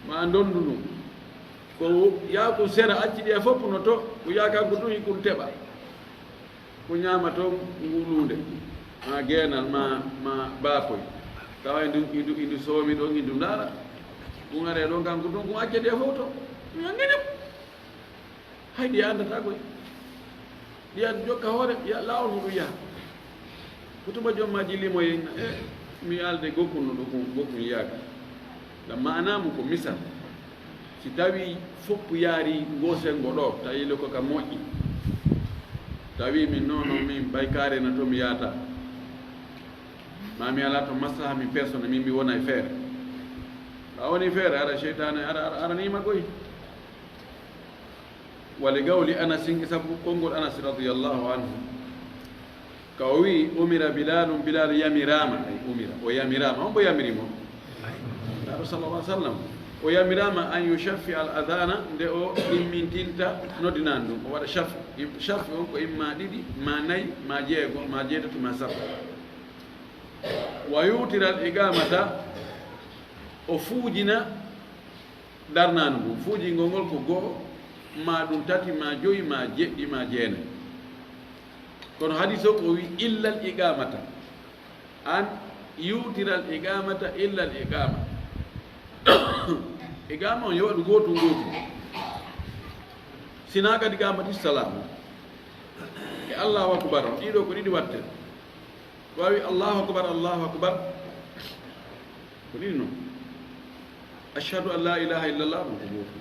ma ndondu ndu ko yaako sera acciɗi e fof no to ko yakanko ɗum hikkum teɓa ko ñaama toon ngulunde ma geenal ma baakoy tawa indu soomi ɗon indu ndaara ɗum are ɗon kanko ɗum ko accede e fof to ɗum yanginimo hay ɗi andata koy ɗiya jokka hoore ya lawol mo ɗum yaha kutuma jomma jillimo yenna mi alde gokkun no ɗo gokkun yaaka gam manamu ko misal si tawi foppu yaari gosengo ɗo tawi le ko ka moƴƴi tawi min noon min baykare na to mi yaata mami ala to maslaha mi personne min mi wona e feere a woni feere ara cheytane aranima koy ولقول أنس كونغول أنس رضي الله عنه كوي أمر بلال يمرام أي أمر ويمرام هم بيمرمو رسول الله صلى الله عليه وسلم ويمرام أن يشفع الأذان دو إمين تلتا ندناندو وهذا شفع إما ديدي ما ني ما جيغو ما جيدت ما سبب ويوتر الإقامة وفوجنا darnandu fuuji ngol ko go'o ma ɗum tati ma joyi ma jeɗɗi ma jeenayi kono hadis o ko wi illa al iqamata an yutira al iqamata illa al iqama iqama on yowaɗu gootu gootu sina kadi iqamati salamu e allahu akbar on ɗiɗo ko ɗiɗi watte wawi allahu akbar ko ɗiɗi noon ashhadu an la ilaha illallah ɗum ko gootu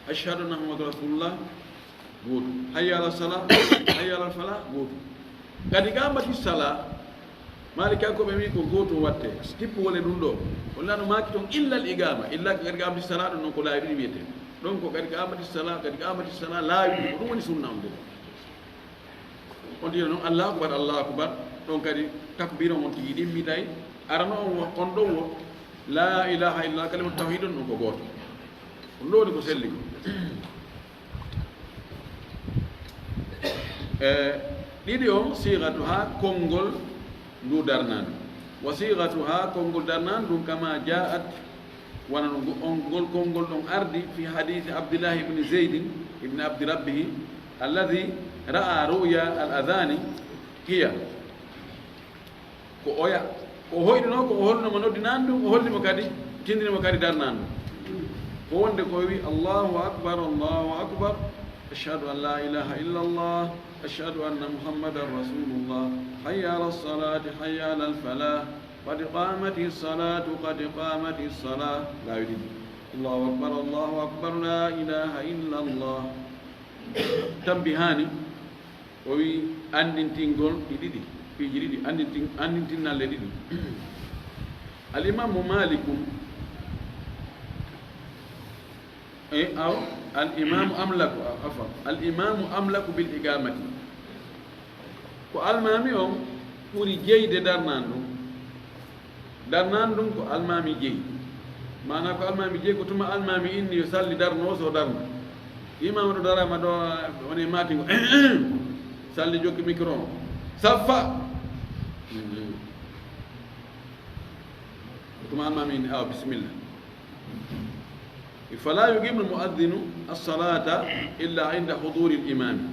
ashhadu anna muhammadu rasulullah goto hayya ala sala hayya ala fala goto kadi gambati sala malika ko ɓe wi ko goto watte tippu wole ɗum ɗo walla no maki toon illa l igama illa kadi gambati sala ɗum noon ko laawi ɗiɗi wiyete ɗon ko kadi gambati sala laawi ɗiɗi ko ɗum woni sunna on de on tino noon allahu akbar ɗon kadi takbira on tigi ɗimmitay arano on ɗon wo la ilaha illallah kalimatu tawhid on ɗon ko goto on ɗo woni ko selli ko ɗiɗi on sigatuha konngol ndu darnandu wa sigatuha konngol darnandu ɗum kama jaat wona ngol konngol ɗon ardi fi hadithi abdillahi ibni zeydin ibni abdi rabbihi alladi ra'a ru'ya al adhani hiya ko oya ko hoyɗuno ko o holnoma noddinandu o hollimo kadi tindinimo kadi darnandu ko wonde ko wi allahu akbar ashhadu an la ilaha illa allah ashhadu anna muhammadan rasulullah hayya ala salati hayya ala alfalah qad qamati salatu qad qamati salah la yudin allahu akbar la ilaha illa allah tambihani o wi andintingol ɗi ɗiɗi piiji ɗiɗi andintinnalle ɗiɗi alimamu malikum aw alimamu amlaku afan alimamu amlaku bil igamati ko almami on ɓuri jeyde darnan ɗum ko almami jeyi mana ko almami jeyi ko tuma almami inni yo salli darno so darno imama ɗo darama ɗo woni matingo salli jokki micro o saffa tuma almami inni awa bisimillah fala yuqimu almuaddinu alsalata illa inda huduri limami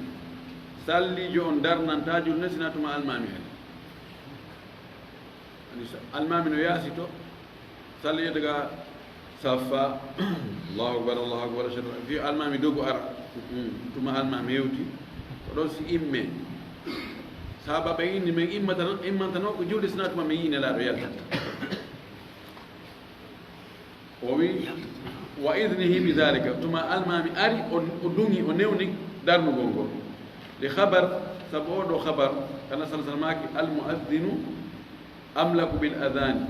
sallijo on darnantajul nesina tuma almami hen almami no yaasi to salli daga saffa allahu akbar ashhadu fi almami dogo ara tuma almami hewti ko ɗon si imme sahaba ɓe inni men immantano ko julde sina tuma min yinelaɗo yaltata o wi wa idnihi bidalika tuma almami ari o dungi o newni darnugol ngol li habar sabu oɗo habar kana sala salmaki almuaddinu amlaku bil adani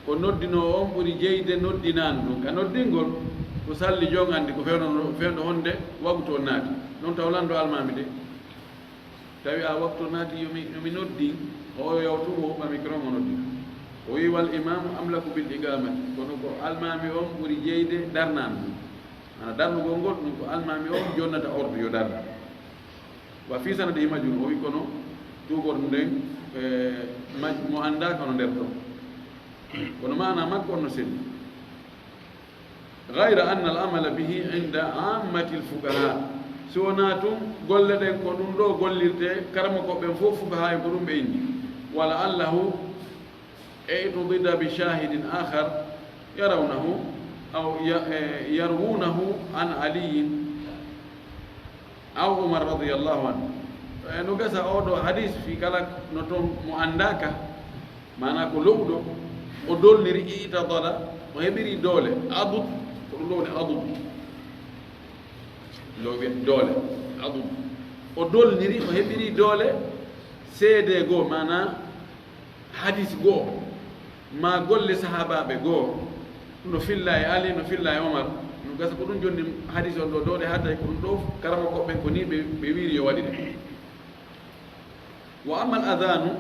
ko noddino on ɓuri jeyde noddinan ɗum ka noddingol ko salli jon andi ko fewno honde waktu o naati noon taw lando almami de tawi a waktu o naati yomi noddi o yewtu o huɓɓa micro mo noddi o wi wal imamu amlaku bil igamati kono ko almami on ɓuri jeyde darnan ɗum ana darnugol ngol ɗum ko almami on jonnata ordre yo darna wa fi sanade majum o wi kono tugor nden mo anda kono nder ɗon kono mana makko on no selli gayra anna al amala bihi inda ammati l fuqaha si wona tum golle ɗen ko ɗum ɗo gollirte karama koɓɓen fof fuqaha en ko ɗum ɓe indi wala allahu اعتضد بشاهد آخر يرونه أو يروونه عن علي أو عمر رضي الله عنه نقص أودو حديث في كلا نتوم مؤنداك معناه كلودو ودول نري إتضاد وهبري دولة أضد كلون أضد لو دولة أضد ودول نري وهبري دولة سيد جو معناه حديث جو ma golle sahabaɓe goo no filla e ali no filla e omar no gasa ko ɗum jonni hadis on ɗo ɗoɗe hadday ko ɗum ɗo karama koɓɓen ko ni ɓe wiiri yo waɗi de wa amma al adanu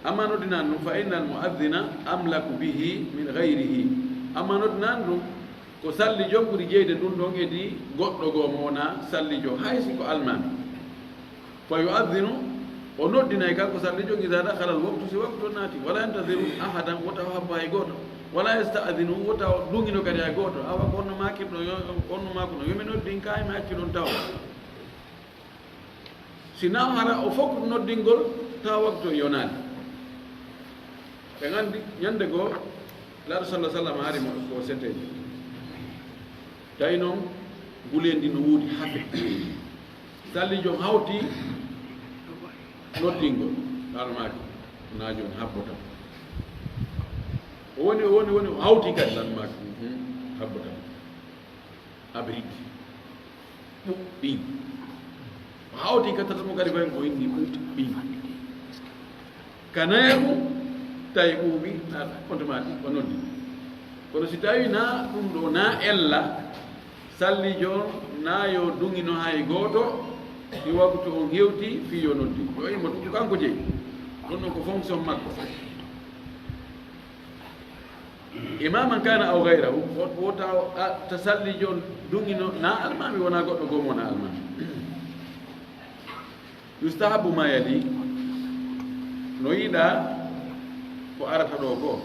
amma noddinan ɗum fa inna al muaddina amlaku bihi min gayrihi amma noddinan ɗum ko sallijo ɓuri jeyde ɗum ɗon edi goɗɗo goo mo wona sallijo haysi ko almami fa yuaddinu o noddinay kanko sallijo ida dakhala al waqtu si waqtu naati wala yantadiru ahadan wota o habba hay gooto wala yastadinu wota o ɗungino kadi hay gooto awa ko onno makirɗo onno mako no yomi noddin kaymi acci ɗon tawa sina hara o fof noddingol tawa waqtu yonaani ɓe gandi ñande goo laaɗo sallah sallam harimo ko seteji tawi noon gulendi no wuudi hafe sallijo hawti noddingol ɗalmaki najo on habbota o woni o hawti kadi ɗalmaki habbota abridi ɗin hawti ka tata mo kadi bay ko indi ɓi kanayamu tawi ɓuuɓi automatique o noddi kono si tawi na ɗum ɗo na ella sallijo na yo dungino hay gooto i waktu on hewti fi yo noddi ɗo ima ɗum kanko jeyi ɗon ɗon ko fonction makko imaman kana aw gayrahu wota ta sallijo dungino na almami wona goɗɗo gom wona almami yustahabu ma yali no yiɗa ko arata ɗo goo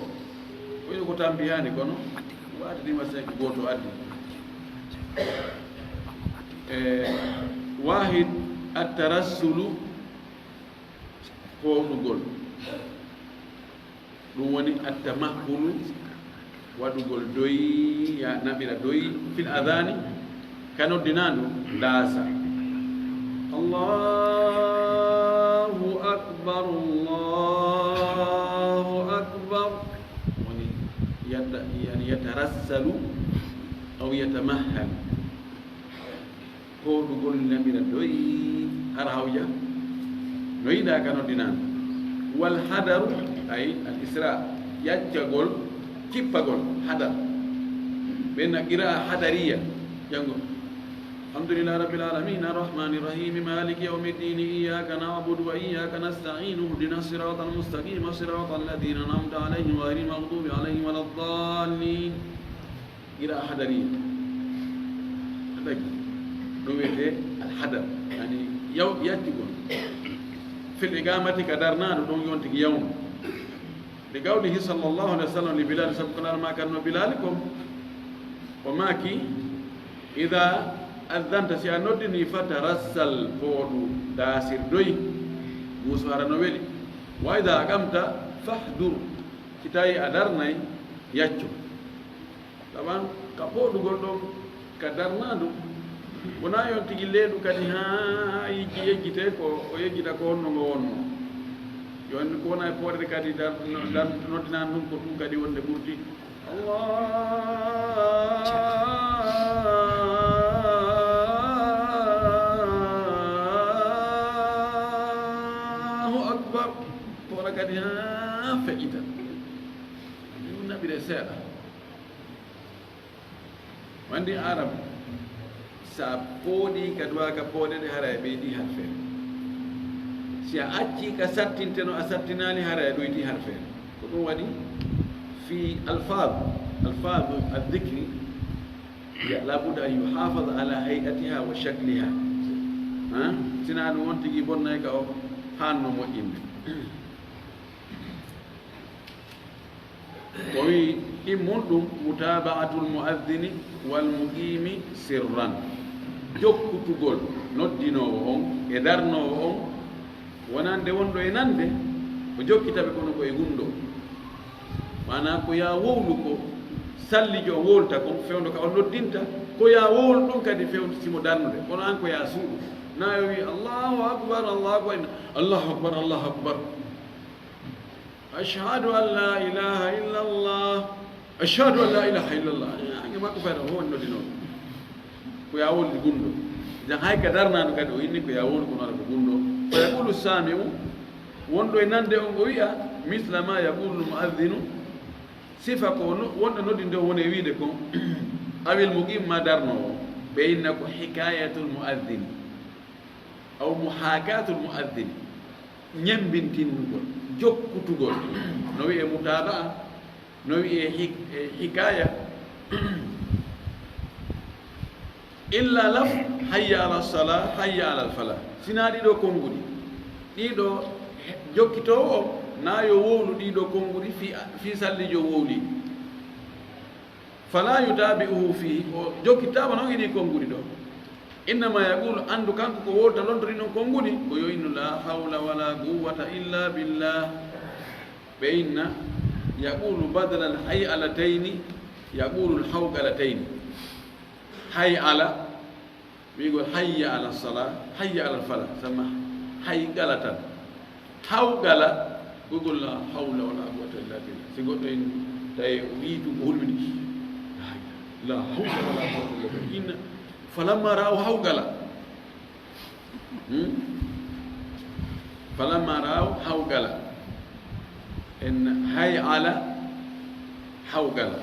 koyno ko tambihani kono watadima 5 goto addi wahid attarassulu hoɗugol ɗum woni attamahulu waɗugol doyi ya naɓira doyi fil adani kanoddinandu daasa allahu akbar woni yani yatarassalu aw yatamahhal hoɗugol naɓira doyi har hawja no yiɗa kanoddinandu wal hadaru ay al isra yaccagol kippagol hadar ɓenna qira'a hadariya jango alhamdulillahi rabbil alamin arrahmani irrahim maliki yawmi ddin iyyaka na'budu wa iyyaka nasta'in ihdina sirata almustaqima sirata alladhina an'amta alayhim ghayril maghdubi alayhim waladdallin qira'a hadariya adaki ɗum wiyete alhadar yani yaccugol fil iqamati ka darnaɗo ɗon yontigi yawno li qawlihi sallllahu alih wa sallam li bilal sabu ko narma kanno bilal kom o maaki ida addanta si a noddini fatarassal fooɗu daasirdoyi muuso arano weɗi wa ida aqamta fahdur si tawi a darnayi yacco tawan ka fooɗugol ɗon ka darnadu wona yon tigi leeɗu kadi ha yijji yejjite ko o yejjita ko honno ngo wonno joni ko wona e poɗede kadi noddinan ɗum ko ɗum kadi wonde ɓurti allahu akbar poɗa kadi ha feƴƴita ɗum naɓire seeɗa wandi arab sa pooɗi ka duwaka pooɗeɗe hara e ɓeydi har feere si a acci ka sattinteno a sattinani hara e ɗoyti har feere ko ɗum waɗi fi alfadu aldicri labudda an yuhafada ala hayatiha wa shakliha sina ɗum won tigui bonnay ka o hanno moƴƴinde o wi ɗimmon ɗum mutaba'atul mu'adhdhini wal muqimi sirran jokkutugol noddinowo on e darnowo on wonande wonɗo e nande o jokkitaɓe kono ko e gumɗo mana ko ya wowlu ko sallijo wolta kon fewndo ka o noddinta ko ya wowlu ɗon kadi fewndo simo darnude kono an ko ya suuɗu na yo wi allahu akbar allahu akbar allahu akbar allahu akbar ashhadu an la ilaha illa allah ashhadu an la ilaha illa allah ange makko fayta o woni noddinoɗo ko ya woldi gunɗo jan hay ka darnaɗo kadi o inni ko ya wolu kono aɗa ko gunɗo ko yaqulu samiu wonɗo e nande on o wiya misla ma yaqulu muaddinu sifa ko wonɗo noddinde o woni e wiide kon awil muqim ma darnowo ɓe inna ko hikayatul muaddin aw muhakatul muaddin ñembintindugol jokkutugol no wiye mutaba'a no wiye hikaya illa laf hayya ala sala hayya ala alfala sina ɗiɗo konngudi ɗiɗo jokkitowo o na yo wowlu ɗiɗo konngudi fi sallijo wowli fala yutabi'uhu fi o jokkittama noon iɗi konngudi ɗo innama yaqulu andu kanko ko wolta lontori ɗon konngudi ko yo innu la hawla wala quwwata illa billah ɓe inna yaqulu badala al hay'alatayni yaqulu al hawqalatayni hay ala wigol hayya ala sala hayya ala fala sama hay gala tan haw gala gogol la hawla wala quwwata illa billah si goɗɗo en tawi wiitu ko hulmini la hawla wala quwwata illa billah inna falamma ra'aw haw gala فلما رأوا حوقلا إن هي على حوقلا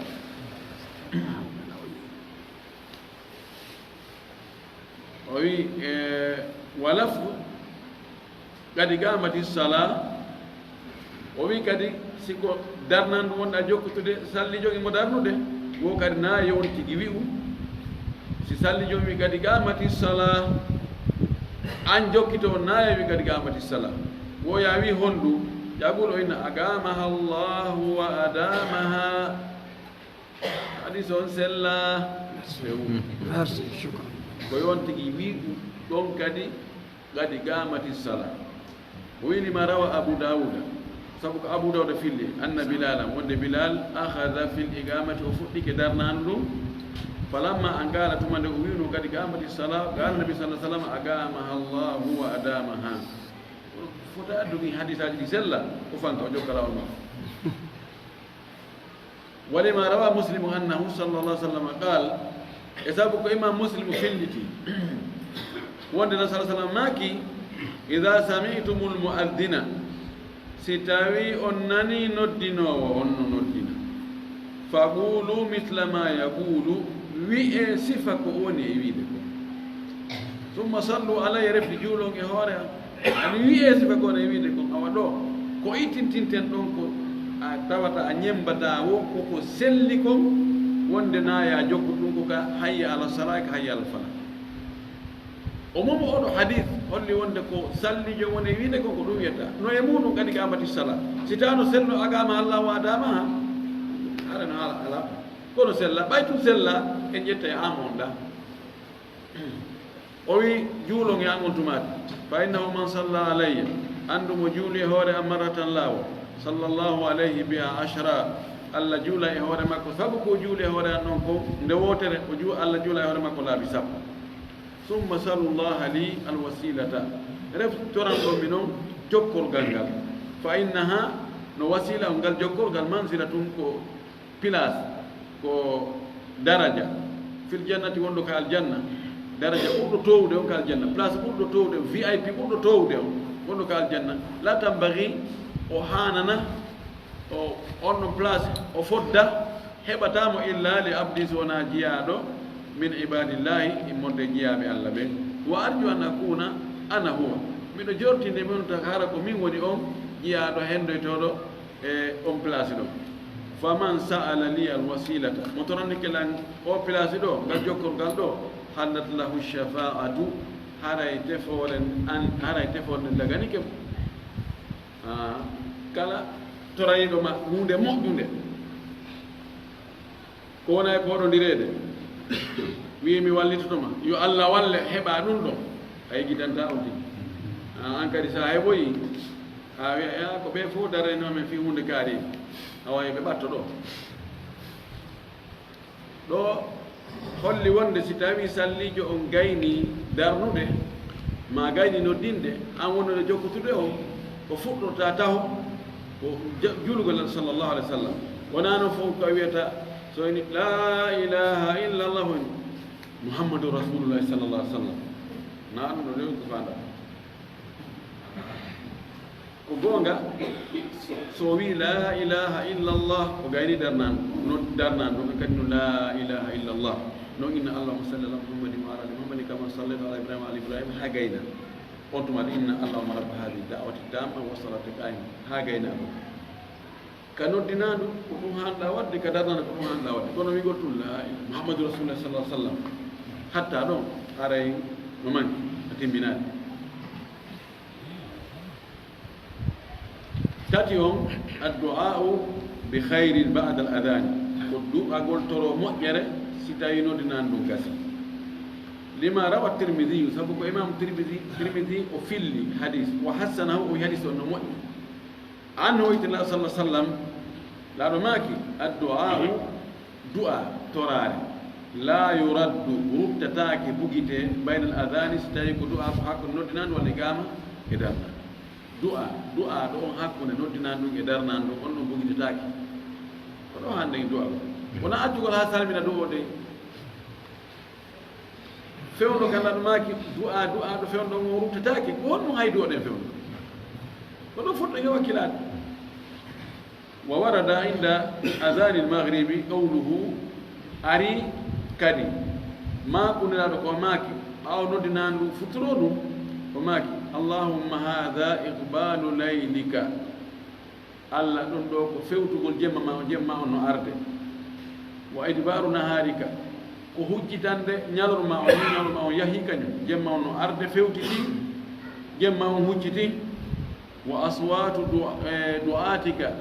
وي ولفظ قد قامت الصلاة وي قد سيكو darnan won a jokkutude salli jogi mo darnude wo kadi na yon tigi wi'u si salli jomi kadi gamati sala an jokkito nayawi kadi gamati sala wo yawi hondu jaɓulo ina agamaha llahu wa adamaha hadis on sella ko yon tigi wi'u ɗon kadi gamati sala o winima rawa abu dawuda sabu Abu Dawud filli anna Bilal wonde Bilal akhadha fil iqamati wa fuddike darnandu falamma an qala tumande winu kadi qamati salat qala nabi sallallahu alaihi wasallam agamaha Allah wa adamaha fota addugi hadisaji di sella ko fanka jokkala on walima rawa muslim annahu sallallahu alaihi wasallam qala esabu ko imam muslim filliti wonde nabi sallallahu alaihi wasallam maki idha sami'tumul mu'adhdhina si tawi on nani noddinowo on no noddina faqulu mithla ma yaqulu wi'e sifa ko woni e wiide ko summa sallu alayhi refdi juulon e hoore ani wi'e sifa ko woni e wiide ko awa ɗo ko itintinten ɗon ko a tawata a ñembata wo koko selli kon wonde naya jokku ɗum ko ka hayya ala sala ka hayya ala fala o momo oɗo hadith holli wonde ko sallijo woni wiide ko ko ɗum wiyata no e muɗum kadi gamati sala si tawno sello agama Allah wa adama ha arano ala kono sella ɓaytum sella en ƴetta e amon ɗa o wi juulon e amon tumati fa innahu man salla alayya andu mo juuli e hoore am maratan lawo sallallahu alayhi biha ashra Allah juula e hoore makko sabu ko juuli e hoore an noon ko nde wotere o Allah juula e hoore makko laabi sappo ثم سأل الله لي الوسيلة رف تران منهم جوكور غانغال فإنها no wasila ngal jokkorgal manzilatun ko pilas ko daraja fil jannati wondo ka aljanna daraja ɓurɗo towde on ka aljanna place ɓurɗo towde VIP ɓurɗo towde on wondo ka aljanna la tambagi o hanana o on place o fodda heɓatamo illa li abdi sona jiyaɗo min ibadillahi immonde jiyaɓe Allah ɓe wa arju an akuna ana huwa miɗo jortinde min ta hara ko min woni on jiyaɗo hendoytoɗo e on place ɗo faman sa'ala li al wasilata mo torannike lan o place ɗo ngal jokkorgal ɗo hallat lahu shafa'atu haray teforen an haray teforde daganike kala torayiɗo ma hunde moƴƴude ko wona e poɗodirede wi mi wallitotoma yo Allah walle heɓa ɗum ɗo ay gidanta on tigi an kadi sa heɓoyi a wiya ko ɓe fof darenomen fi hunde kaari a wawi ɓe ɓatto ɗo holli wonde si tawi sallijo on gayni darnude ma gayni noddinde an wonode jokkotude on ko fuɗɗorta taho ko julugol sallllahu alih w sallam wona noon fof ko wiyata so ni la ilaha illa allah muhammadu rasulullahi sallallahu alaihi wasallam na anno rew ko fanda ko gonga so wi la ilaha illa allah ko gayni darnan no darnan do kadi no la ilaha illa allah no inna allahumma salli ala muhammadin wa ala ali muhammadin kama sallaita ala ibrahim wa ala ibrahim ha gayna on tuma inna allahumma rabb hadhihi da'wati tamma wa salatu qa'ima ha gayna ka noddinaɗo ko ɗum hanɗa wadde ka darnana ko ɗum hanɗa wadde kono wigol tum la muhammadou rasulullah sallah sallam hatta ɗon aray no manki a timbinade tati on addu'a'u bi khairin ba'da al adani ko du'agol toro moƴƴere si tawi noddinani ɗum gasi lima rawa tirmidhi sabu ko imam tirmidhi o filli hadis wa hassanahu o hadis on no moƴƴi anno witila sallah sallam laaɗo maaki addu'a'u du'a torare la yuraddu ruttatake bugite bayna al adani si tawi ko du'a ko hakkude noddinande walla gama e darna du'a ɗo on hakkude noddinande ɗum e darnande ɗum on ɗon bugitetake ko ɗo hande e du'a ko wona accugol ha salmina dow o de fewndo kala ɗo maaki du'a ɗo fewndo ngo ruttatake ko honno hay du'o ɗen fewndo ko ɗo fotɗo yo wakkilaade wa warada inda adani lmaghribi qawluhu ari kadi makuniraɗo ko maaki ɓaawo noddinandu futuro ɗum ko maaki allahumma hadha iqbalu laylika allah ɗum ɗo ko fewtugol jemma ma o jemma on no arde wa idbaru naharika ko hujjitande ñalorma on ni ñalorma on yahi kañum jemma on no arde fewtiti jemma on hucciti wa aswatu du'atika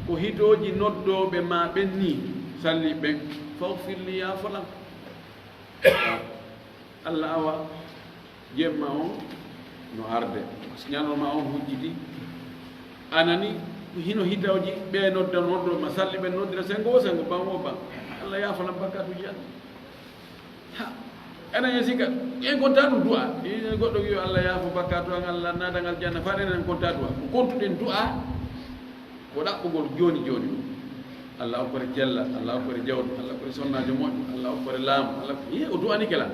ko hitoji noddoɓe ma ɓen ni salli ɓen fawfir li ya folam allah awa jemma on no arde ñalorma on hujjiti anani hino hitawji ɓe nodda noddoɓe ma salli ɓen noddira sengo o sengo ban o ban allah yafalam bakkatuji an ha enen sika en konta ɗum du'a goɗɗo yo allah yaafo bakkatu an allah nadangal janna fa enen konta du'a ko kontuɗen du'a ko ɗaɓɓugol joni joni ɗum allah okkore jella allah okkore jawdi allah okkore sonnajo moƴƴo allah okkore laamu allah ye o du'ani kela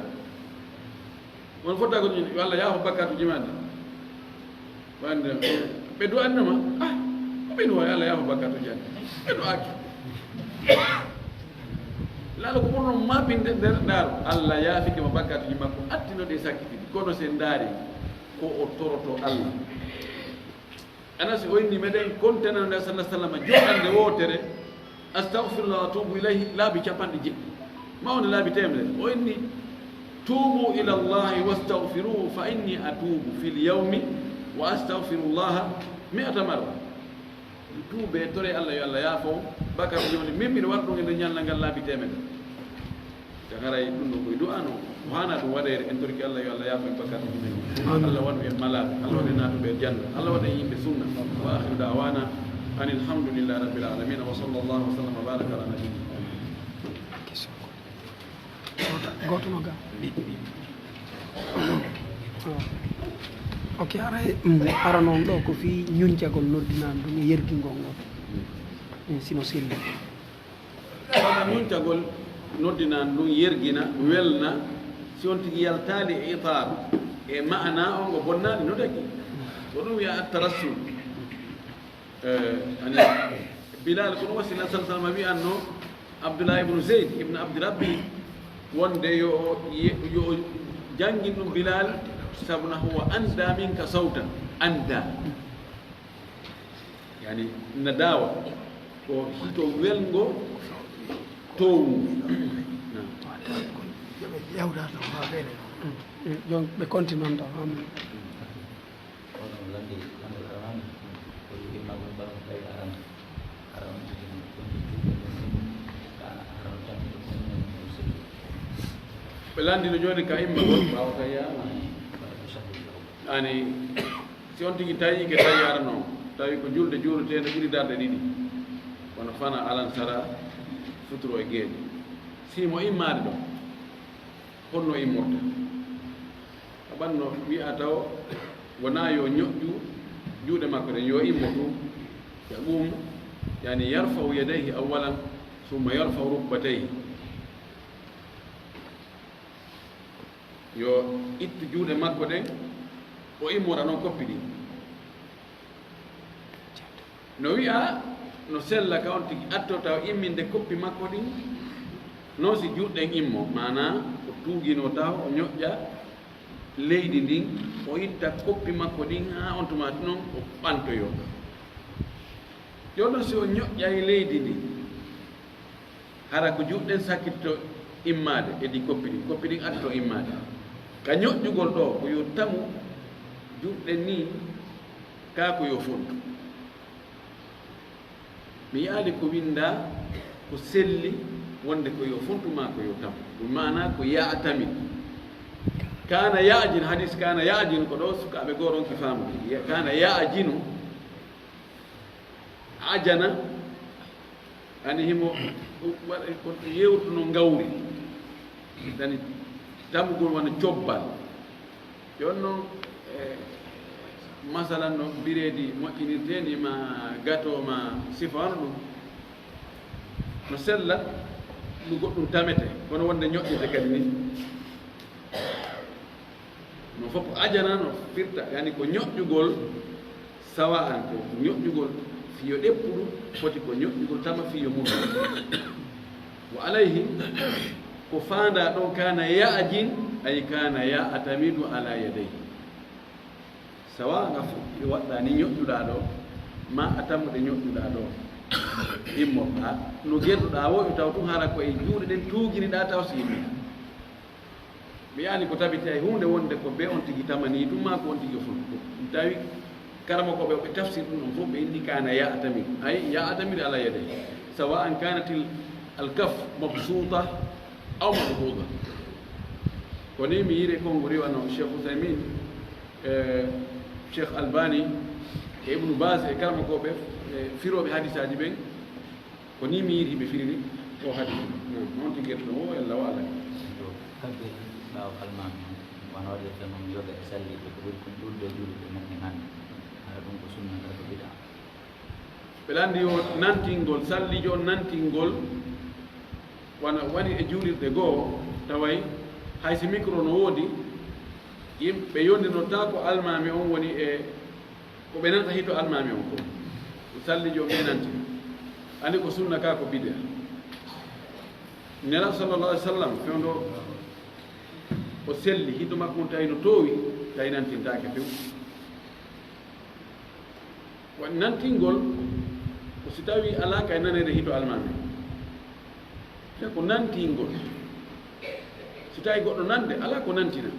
won fotta ko yo allah yaafo bakkatuji ma de wande ɓe du'annoma ɓen wo allah yaafo bakkatuji an ɓe du'aki laala ko ɓurno maɓinde nder ndaaru allah yaafike mo bakkatuji makko attinoɗe sakkitidi kono sen ndaari ko o toroto allah anasi o inni meɗen contenano nde sallah sallam joɗande wotere astahfirullah wa tubu ilayhi laabi capanɗe jeɗɗi mawde laabi temedere o inni tubu ila llahi wastahfiruhu fa inni atubu fi lyawmi wa astahfirullaha 100 marra tuube tore allah yo allah yaafo bakkatuji woni min mbiɗa waɗa ɗum e nde ñalnal ngal laabi temedere te haray ɗum ɗo koye du'ano ko hana ɗum waɗere en torki allah yo allah yaafo en bakkatuji men allah waɗu en malade allah waɗu natuɓe e janna allah waɗa yimɓe sunna wa akhiru dawana an alhamdulillahi rabbil alamina wa sallallahu wa sallam wa baraka ala nabiyina goto no ga ok ara noon ɗo ko fi ñuncagol noddinan ɗum e yergingol ngol sino selli wona ñuncagol noddinan ɗum yergina welna si on tigi yaltali e itar e ma'ana on ngo bonnani no daki ko ɗum wiya attarassul ani bilal kono wasila sal sallam wi anno abdoulah ibnu zeyd ibne abdi rabbi wonde yo jangin ɗum bilal sabuna huwa anda minka sawtan anda yani na dawa ko hito welgo towu yawdata ha ɓene jon ɓe continanta ɓe landino joni ka imma gol wawata yama ani si on tigi tawi ke tawi arano tawi ko julde juuretede ɓuuri darde ɗiɗi kono fana alansara sutoro e gueeɗe simo immade ɗo honno immorta a ɓanno wiya taw wona yo ñoƴƴu juuɗe makko ɗen yo immotu ya ɓum yani yarfau yadayhi awalan summa yarfau rukbatayhi yo ittu juuɗe makko ɗen o immora noon koppi ɗi no wiya no sella ka on tigi atto taw imminde koppi makko ɗin noon si juuɗɗen immo mana o tuugino taw o ñoƴƴa leydi ndin o itta koppi makko ɗin ha on tumati noon o ɓantoyo joɗon si o ñoƴƴay leydi ndi hara ko juuɗɗen sakkitto immade e ɗi koppi ɗin atto immade ka ñoƴƴugol ɗo ko yo tamu juɗɗen ni ka ko yo fontu mi yaali ko winda ko selli wonde ko yo fontuma ko yo tamu ɗum mana ko ya'tami kana ya'jin hadis kana ya'jin ko ɗo sukaɓe goronki famude kana ya'jinu ajana ani himo waɗa ko yewtuno ngawri dani tamugol wona cobbal jon noon masalan no bireedi moƴƴinirteeni ma gato ma sifano ɗum no sella ɗum goɗɗum tamete kono wonde ñoƴƴete kadi ni no fof ajana no firta yani ko ñoƴƴugol sawa an ko ñoƴƴugol fiyo ɗeppuɗo foti ko ñoƴƴugol tama fiyo mum wa alayhi ko fanda ɗo kana ya'jin ay kana ya'tamidu ala yadayhi sawa nga waɗɗa ni ñoƴƴuɗa ɗo ma a tammuɗe ñoƴƴuɗa ɗo immo no gedduɗa woɓe taw tum hara koye juuɗe ɗen tuuginiɗa taw so yimmi mi yaani ko tabiti ay hunde wonde ko be on tigi tamani ɗum ma ko on tigi fulko ɗum tawi karama koɓe ɓe tafsir ɗum on fof ɓe indi kana ya'tamid ay ya'tamid ala yadayhi sawa an kanat alkaf mabsuta aw mahbuda ko ni mi yiri kongo riwano cheikh Ousaymin cheikh Albani e ibnu Bas e karama koɓe firoɓe hadisaji ɓen ko ni mi yiri ɓe firiri o hadis noon tigirto o yalla wa ala kamɓe ɓaawa almami wona waɗirta noon yoga e salliɓe ko ɓuri kon ɗurde juuɗe ɓe nanni hande haɗa ɗum ko sunna kala ko biɗa ɓe landi o nantingol sallijo nantingol wona waɗi e juulirɗe goo taway haysi micro no woodi yimɓe yondinota ko almami on woni e ko ɓe nanta hito almami on ko sallijo ɓe nanti andi ko sunna ka ko bid'a nela sallallahu alaihi wasallam fewndo o selli hito makko on tawi no toowi tawi nantintake few waɗi nantingol ko si tawi ala kay nanede hito almami te ko nantingol si tawi goɗɗo nande ala ko nantina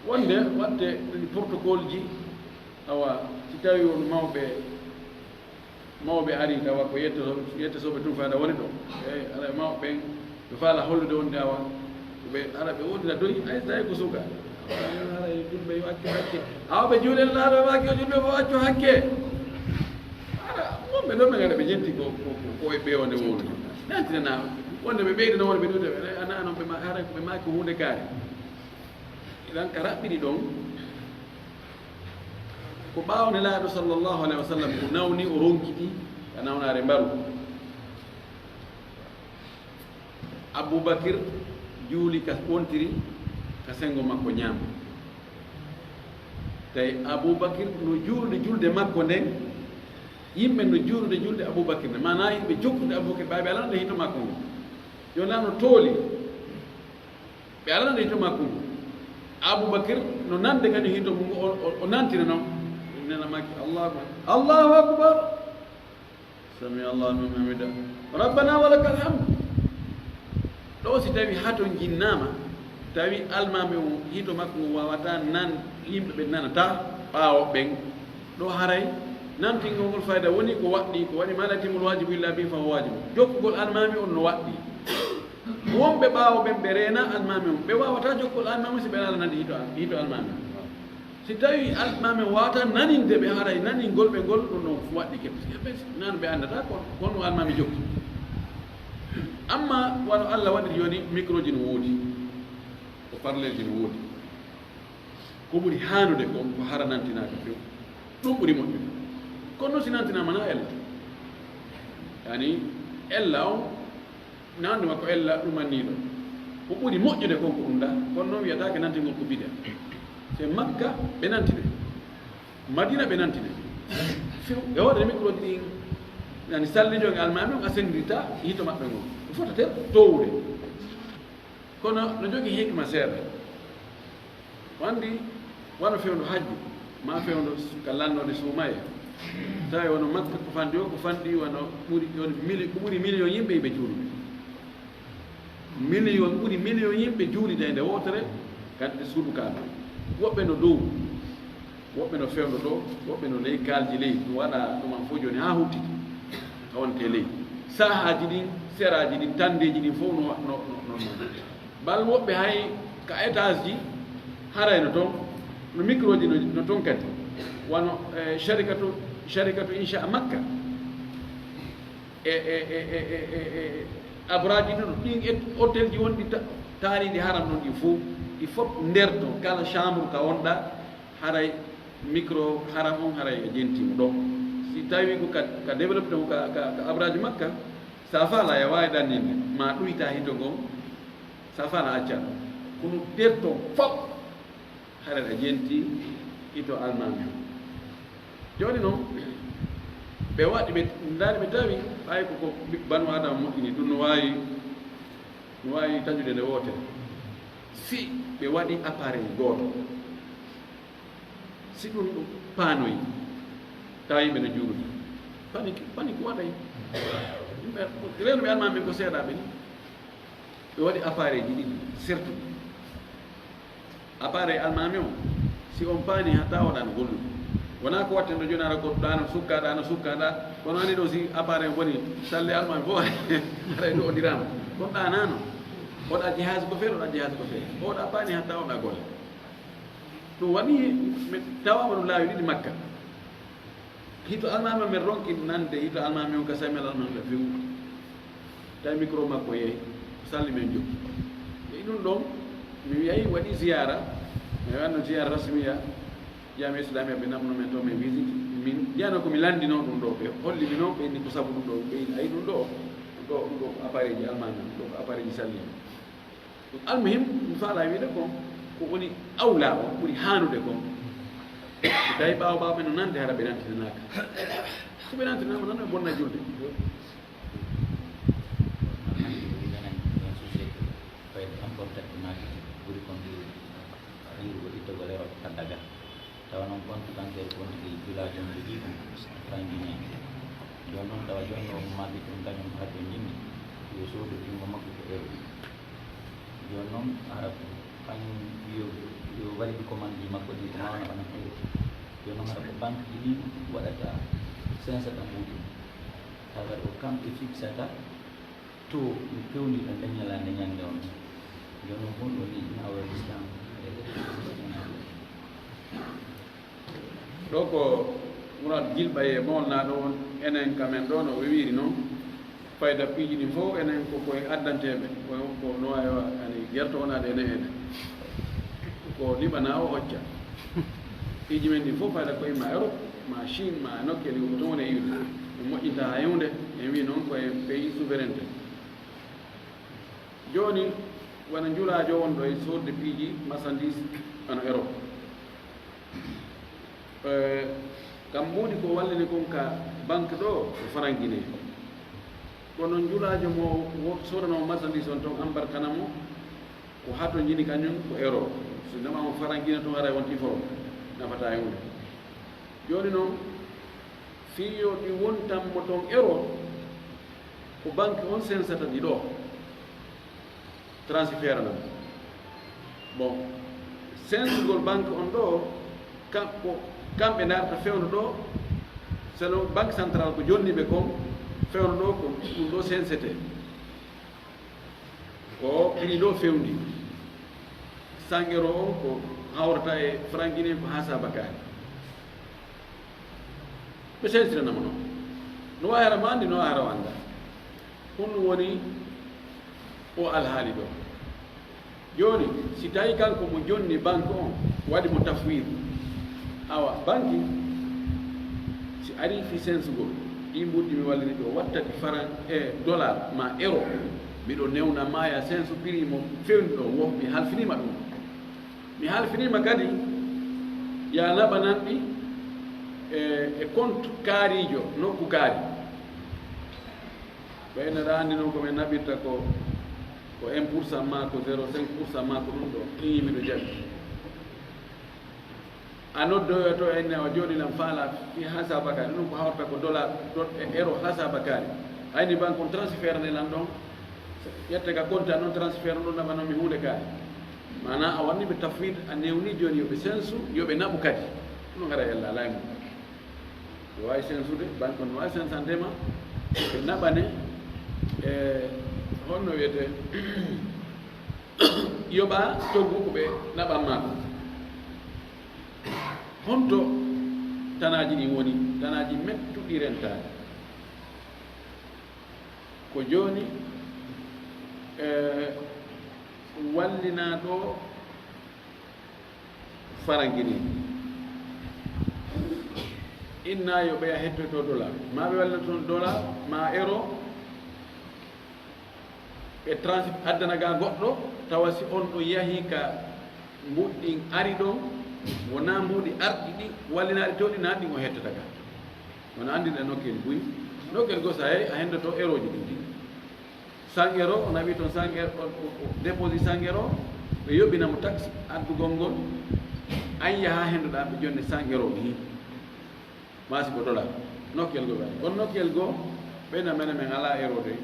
wonde waɗde protocole ji awa si tawi on mawɓe ari tawa ko yettosoɓe tum fada woni ɗo e ala mawɓe ɓen ɓe faala hollude wonde awa ɓe ara ɓe wodira doyi ay tawi ko suka ara julɓe yo accu hakke awɓe juuɗen laaɗo waki o julɓe fo accu hakke ara wonɓe ɗon ɓe gaɗa ɓe jenti ko e ɓeewonde wowni nantinana wonde ɓe ɓeydi no woni ɓe ɗude ana noon ɓe hara ɓe maki hunde kaari iɗan ka raɓɓiɗi ɗon ko ɓaawne laaɗo sallllahu alayhi wa sallam ko nawni o ronkiɗi a nawnaare mbaru aboubacre juuli ka ɓontiri ka sengo makko ñaama tawi aboubacre no juurde julde makko nden yimɓe no juurude julde aboubacre nde mana yimɓe jokkude aboubacre ɓaɓe alanade hito makko ngo joni no tooli ɓe alanade hito makko ngo aboubacre no nande kadi hito mum o nantina noon nena makki allahu akbar sami allahu liman hamida rabbana walakal hamd ɗo si tawi haton jinnama tawi almami o hito makko ngo wawata nan yimɓe ɓe nanata ɓaawo ɓen ɗo haray nantingol ngol fayda woni ko waɗi malatimul wajibu illa bi fa wajibu jokkugol almami on no waɗɗi wonɓe ɓaawo ɓen ɓe reena almami on ɓe wawata jokkugol almami si ɓe ala nandi hito almami si tawi almami wawata naninde ɓe haray naningol ɓe ngol ɗum no waɗɗi keɓe nano ɓe andata kono almami jokki amma wano Allah waɗiri joni micro ji no woodi ko parlel ji no woodi ko ɓuri hanude ko hara nantinaka few ɗum ɓuri moƴƴude kono noon si nantinama na ella yani ella on nanduma ko ella ɗumanniɗo ko ɓuri moƴƴude kon ko ɗum da kono noon wiyatake nantingol ko bida c'est Makka ɓe nantine Madina ɓe nantine few e waɗade micro ji ɗin yani sallijoge almami on a sendirita hito maɓɓe ngo ɗum fota ter towude kono no jogui hikma seeɗa wandi wano fewndo hajju ma fewndo ka lannode suumaye tawi wono Makka ko fandi o ko fanɗi wono ko ɓuri million yimɓe yiɓe juulude ɓuri million yimɓe juulide nde wotere kadi suudu kaaba woɓɓe no dow woɓɓe no fewndo ɗo woɓɓe no ley kalji ley ɗum waɗa ɗuman fof joni ha huttiti tawonte ley sahaji ɗin seraji ɗin tandeji ɗin fof no bal woɓɓe hay ka étage ji harayno toon no micro ji no toon kadi wano sharikatu incha Makka abraji ɗo ɗin hôtel ji wonɗi taariɗi haram ɗon ɗi fof ɗi fof nder to kala chambre ka wonɗa haray micro haram on haray e jentimo ɗo si tawi ko ka développe ɗon ka abraji Makka sa faala ya wawi ɗanninde ma ɗuyta hito gon sa faala acca kono nder to fof haɗa ɗa jenti ito almami o joni noon ɓe waɗi ɓe ndaari ɓe tawi ɓay koko banu adama moƴƴini ɗum no wawi taƴude nde wootere si ɓe waɗi appareil gooto si ɗum ɗum paanoyi tawa yimɓe no juurude pani ko waɗay rewno ɓe almami ko seeɗaɓe ni ɓe waɗi appareil ji ɗiɗi surtout appareil almami o si on paani ha tawoɗa no gollude wona ko watte no joni ara ko ɗano sukkaɗa kono ani ɗo si appareil woni salle almami fof aray ɗo odirama kon ɗanano oɗa jihase ko feere oɗa jihase ko feere oɗa paani ha tawoɗa golle ɗum waɗi tawama ɗum laawi ɗiɗi makka hito almami men ronki nande hito almami on ka samel almami ɓe few tawi micro makko yeehi salli men jokki e ɗum ɗon mi yahi waɗi ziyara mi wanno ziyara rasmiya jami islamia ɓe namno men to min visite min jiyano komi landino ɗum ɗo ɓe holli mi noon ɓe inni ko sabu ɗum ɗo ɓe ayi ɗum ɗo ɗum ɗo appareil ji almami ɗum ɗo appareil ji salli ɗum almuhim ɗum faala wiide kon ko woni awla o ɓuri hanude kon so tawi ɓaawo ɓaaɓe no nande hara ɓe nantinanaka so ɓe nantinama noon ɓe bonna julde tawa noon compte bancaire woni ɗi village on jogi ɗum franguiné joni noon tawa joni o maɓɓi ɗum kañum haɓe jimmi yo soodu jungo makko ko euro joni noon ara kañum yo waɗi commande ji makko ɗi ko mawna bana euro joni noon ara ko banque ji ɗi waɗata 500 mbuɗi tawa o kamɓe fixata to ɓe pewniɗo dañalande ñande on joni noon honɗo ni nawal islam ɗo ko murat gilɓa e molnaɗo on enen kamen ɗo no ɓe wiiri noon fayda piiji ɗi fof enen koye addanteɓe ko no wawi ani guerto wonade ene ene ko liɓana o hocca piiji men ɗi fof fayda koye ma Europe ma Chine ma nokkeli ko toon woni e iwde ɓe moƴƴinta ha hewde en wi noon koye pays souveraineté joni wona julajo wonɗo e sodde piiji marchandise ano Europe kam mbuuɗi ko wallini kon ka banque ɗo ko franguiné kono julajo mo sodanomo marchandise on toon embarkanamo ko hato jini kañum ko euro so namamo franguiné toon ara wonti foro nafata hunde joni noon fiyo ɗi wontanmo toon euro ko banque on sensata ɗi ɗo transfert nam bon sensugol banque on ɗo kamɓe darta fewno ɗo selon banque centrale ko jonniɓe kon fewno ɗo ko ɗum ɗo sensete ko prix ɗo fewndi 100 euro on ko hawrata e franguiné ko ha sabakani ɓe sensiranama noon no wawi hara ma andi no wawi hara o anda ɗum woni o alhaali ɗo joni si tawi kanko mo jonni banque on waɗi mo tafwid awa banque si ari fi sensugol ɗi mbuɗɗi mi walliri ɗo wattati faran e dollar ma euro miɗo newna maya sensu prix mo fewni ɗo wo mi halfinima ɗum mi halfinima kadi ya naɓananɗi e compte kaarijo nokku kaari ɓaynaɗa andi noon komin naɓirta ko 1% ma ko 0,5% ma ko ɗum ɗo ɗin yimiɗo jaɓi a noddoyo to enne o jooɗinam faala fi ha sabakari ɗum ko hawrta ko dollar e euro ha sabakari ayni banque on transfert nelan ɗon ƴette ka compte a noon transfert ɗum naɓanomi hunde kaari mana a wanniɓe tafwid a newni joni yoɓe sensu yoɓe naɓu kadi ɗum gara ella laymu yo wawi sensude banque on no wawi sensantema ɓe naɓane e honno wiyete yoɓa toggu ko ɓe naɓanma ɗum honto tanaji ɗi woni tanaji mettuɗi rentade ko joni wallina ɗo franguiné inna yo ɓeya hettoto dollar ma ɓe wallina toon dollar ma euro ɓe addana ga goɗɗo tawa si on ɗo yahi ka mbuɗɗi ari ɗon wona mbuɗi arɗi ɗi wallinaɗi to ɗi naɗɗi o hettata ka wona anndinɗe nokkel buy nokkel go so yeyi a henndoto eroji ɗin ɗi 100 euro o naɓi toon 100 euro déposi 100 euro ɓe yoɓɓinamo taxe addugol ngol an yaha henndoɗa ɓe jonde 100 euro ni masi ko dollar nokkel go ɓay on nokkel goo ɓeyna mene men ala erode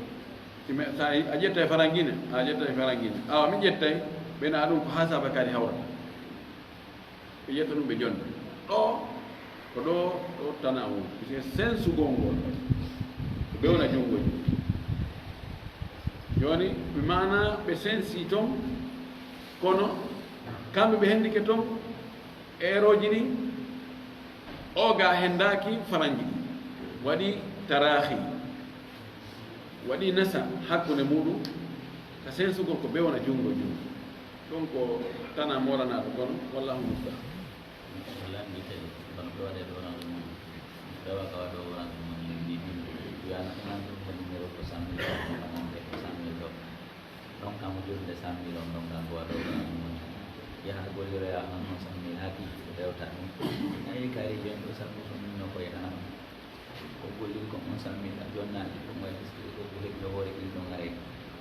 sa a ƴetta e farangine a ƴetta e farangine awa mi ƴettay ɓeyna ɗum ko ha saba kadi hawrata ɓe ƴetta ɗum ɓe jonde ɗo ko ɗo tana o puisque sensugol ngol ko ɓewna junngoji joni ɓe mana ɓe sensi toon kono kamɓe ɓe hendike toon eroji ɗi o ga hendaki faranji ɗi waɗi tarahi waɗi nasa hakkude muɗum ka sensugol ko ɓewna junngo jungo ɗum ko tana moranaɗo kono wallahu musta donc kamu jurde 100 million donc kan waɗo yaha gollire ya non 100 mil haki rewta ɗum ayi kari jon ɗo sabu so min no koye tan ko golliri ko on 100 mil a jonnaɗi ɗum waɗi ko ko heɓɓe hoore ɗin ɗon are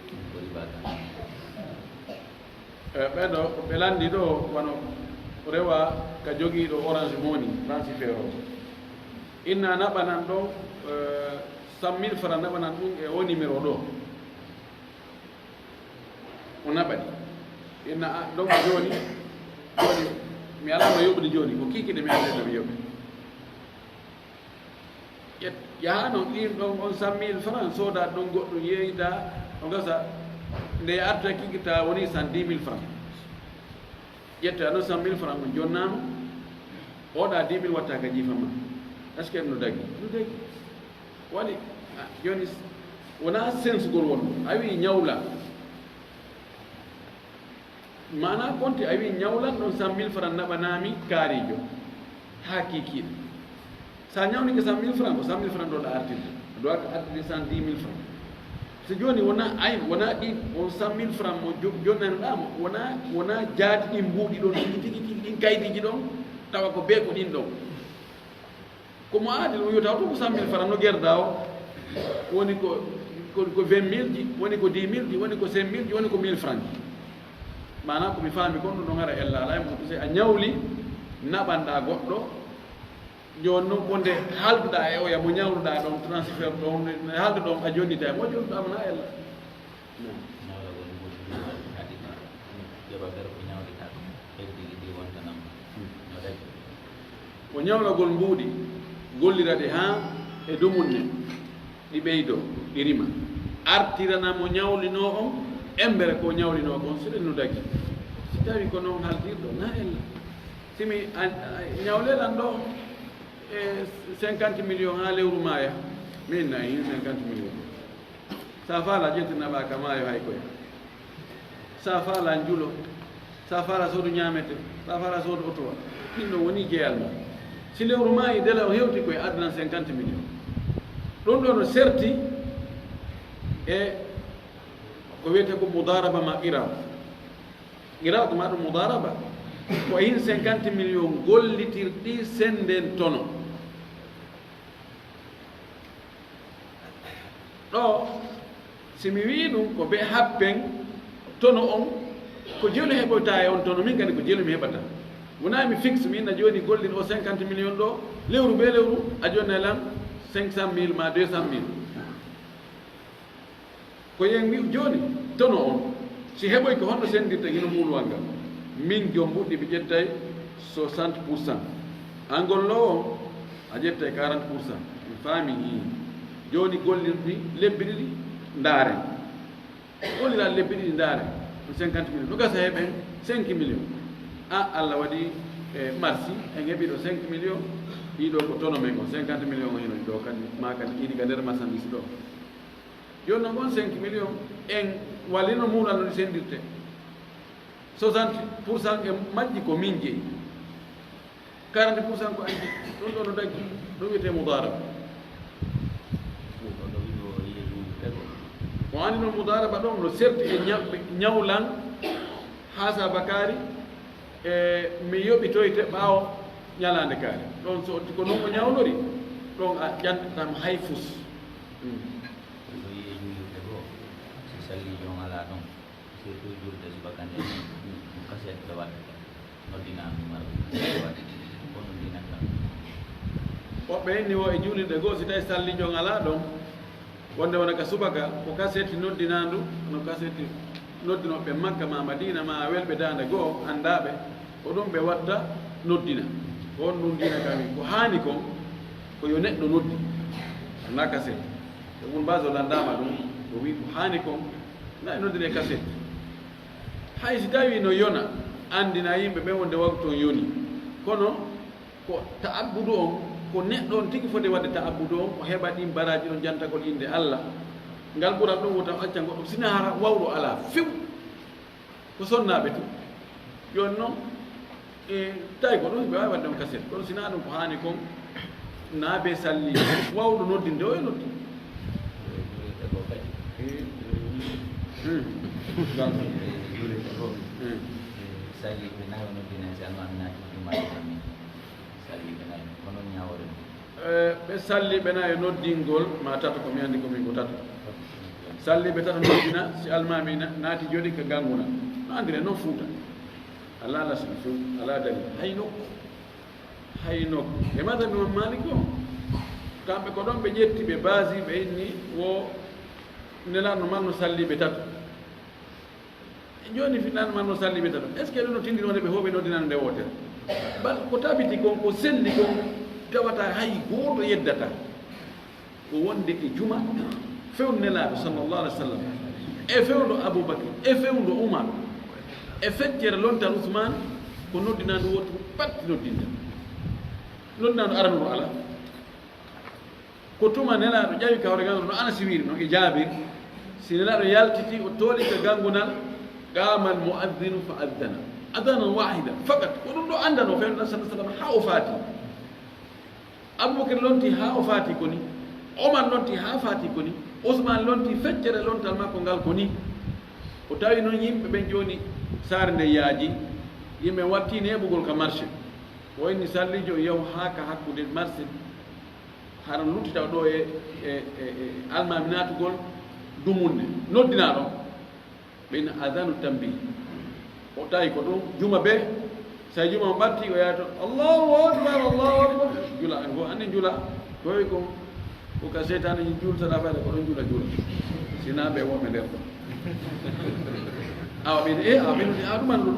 ɗum ko ribaka ɓeɗo ɓe landi ɗo wano rewa ka jogiiɗo orange moni transfert o inna naɓanan ɗon 100 000 francs naɓanan ɗum e o numéro ɗo o naɓaɗi inna donc joni mi alano yoɓude joni ko kikiɗe mi andede mi yoɓe yahano ɗin ɗon on 100 000 francs soda ɗon goɗɗum yeyta o gasa nde arta kikita woni 110 000 francs ƴette aɗo 100 000 francs mo jonnama oɗa 10 000 watta ka jiifama est ce que no dagi waɗi joni wona sensugol wonɗo a wi ñawla mana konti a wi ñawlan ɗon 100 000 francs naɓanami kaarijo ha kikiɗe sa ñawnike 100 000 francs ko 100 000 francs ɗoɗa artirde a dowa ko artirde 110 000 francs so joni wona ay wona ɗi on 100 000 francs mo jonnanoɗamo wona jaati ɗin mbuuɗi ɗon tigi ɗin kaydiji ɗon tawa ko bee ko ɗin ɗon komo aadi ɗum yiyata to ko 100 000 francs no guerda o woni ko 20 000 ji woni ko 10 000 ji woni ko 5 000 ji woni ko 1000 francs ji mana komi faami kon ɗum ɗon ara ella ala mo se a ñawli naɓanɗa goɗɗo joni noon wonde haalduɗa e oya mo ñawluɗa ɗon transfert ɗon haaldu ɗon a jonnita e mo jonnuɗama na ella ko ñawlagol mbuuɗi golliraɗe ha e dumunne ɗi ɓeydo ɗi rima artirana mo ñawlino on embere ko ñawlino kon so ɗenno dagi si tawi ko noon haldirɗo na ella simi ñawlelan ɗo e 50 millions ha lewru maya min nayi 50 millions sa faala ƴettinaɓa ka maayo hay koye sa faala juulo sa faala soodu ñamete sa faala soodu otowa ɗin ɗo woni jeyal ma si lewru mayi dela o hewti koye addan 50 millions ɗum ɗo no serti e ko wiyete ko mudaraba ma qiratu ma ɗum mudaraba ko hin 50 millions gollitirɗi senden tono ɗo simi wi ɗum ko ɓe happen tono on ko jelu heɓota e on tono min kadi ko jelu mi heɓata wona mi fixe min a joni gollin o 50 millions ɗo lewru be lewru a jonni lam 500 000 ma 200 000 ko yen wi joni tono on si heɓoy ko honno sendirta hino mulwal ngal min jom ɓuɗɗi mi ƴettay 60% angol lo o a ƴettay 40% mi faami joni gollirɗi lebbi ɗiɗi ndaaren golliraɗi lebbi ɗiɗi ndaaren 50 millions no gasa heɓen 5 millions Allah waɗi e marsi en heɓi ɗo 5 millions ɗiɗo ko tono men o 50 millions o henoy ɗo kadi ma kadi ɗiɗi ka nder marchandise ɗo joni noon gon 5 millions en wallino muɗal no ɗi sendirte 60% e majji ko min jeeyi 40% ko anji ɗum ɗo no daggi ɗum wiyete mudaraba ko andi noon mudaraba ɗon no serti e ñawlan ha sabakari mi yoɓitoyte ɓaawo ñalande kaari ɗon so ko noon o ñawnori ɗon a ƴantatam hay fus so yiye julirde goo so salli jon ala ɗon surtout julde subakande kaseɗe waɗa noddina mar waɗa kono ndinata woɓɓe henni wo e juulirde goo si tawi sallijon ala ɗon wonde wona ka subaka ko kaseti noddinandu no kaseti noddinoɓe makka ma madina ma welɓe dande goo anndaɓe ko ɗum ɓe watta noddina on ɗum dina kam ko haani kon ko yo neɗɗo noddi na kaseti ɗum base o landama ɗum o wi ko haani kon na noddine kaseti hay si tawi no yona andina yimɓe ɓe wonde waktu on yoni kono ko ta'abbudu on ko neɗɗo on tigi foti wadde ta'abbudu on o heɓa ɗin baraji ɗon jantagol inde Allah ngal ɓurat ɗum wotan acca goɗɗum sina hara wawɗo ala few ko sonnaɓe tu joni noon tawi ko ɗum ɓe wawi wadde on kaset kono sina ɗum ko hani kon naabe salli wawɗo noddinde o e noddi julirde goo kadi julirde goo salli ɓe nayo noddinen si almami naati jumaɗami salli ɓe nayo kono ñawore ɓe salli ɓe nayo noddingol ma tata komi andi komin ko tata salli ɓe tata noddina si almami naati joni ko ganguna no andire noon fuuta ala lasna few ala dali hay nokku e madami mam malik o kamɓe ko ɗon ɓe ƴetti ɓe basi ɓe inni wo nelanno manno salliɓe tata joni fiɗnano manno salliɓe tata est ce que ɗum no tindinode ɓe hoɓe noddinano nde wotere bal ko tabiti kon ko selli kon tawata hay gooto yeddata ko wonde e juma fewndo nelaɓe sallllahu alih w sallam e fewndo aboubacry e fewndo oumar e feccere lontal ousmane ko noddinandu woto patti noddinta noddinandu aranuro ala ko tuma nelaɗo ƴawi kawre ganduɗo no ana siwiri no e jaabir si nelaɗo yaltiti o tooli ko gangunal qama al muaddinu fa addana adanan wahida faqat ko ɗum ɗo andano fewndo sa sallam ha o faati aboubacry lonti ha o faati koni omar lonti ha faati koni ousmane lonti feccere lontal makko ngal koni o tawi noon yimɓe ɓen joni saare nde yaaji yimɓe watti neɓugol ka marché o inni sallijo yaw ha ka hakkude marché hara luttita ɗo e almami natugol dumunde noddina ɗon ɓen adanu tambi o tawi ko ɗum juma ɓe sa juma o ɓatti o yaha toon allahu akbar jula fo anni jula towi ko ka seytane jultaɗa fayde ko ɗon jula sina ɓe wonɓe nder ɗo awa ɓeyde awa ɓeynude a ɗuman ɗum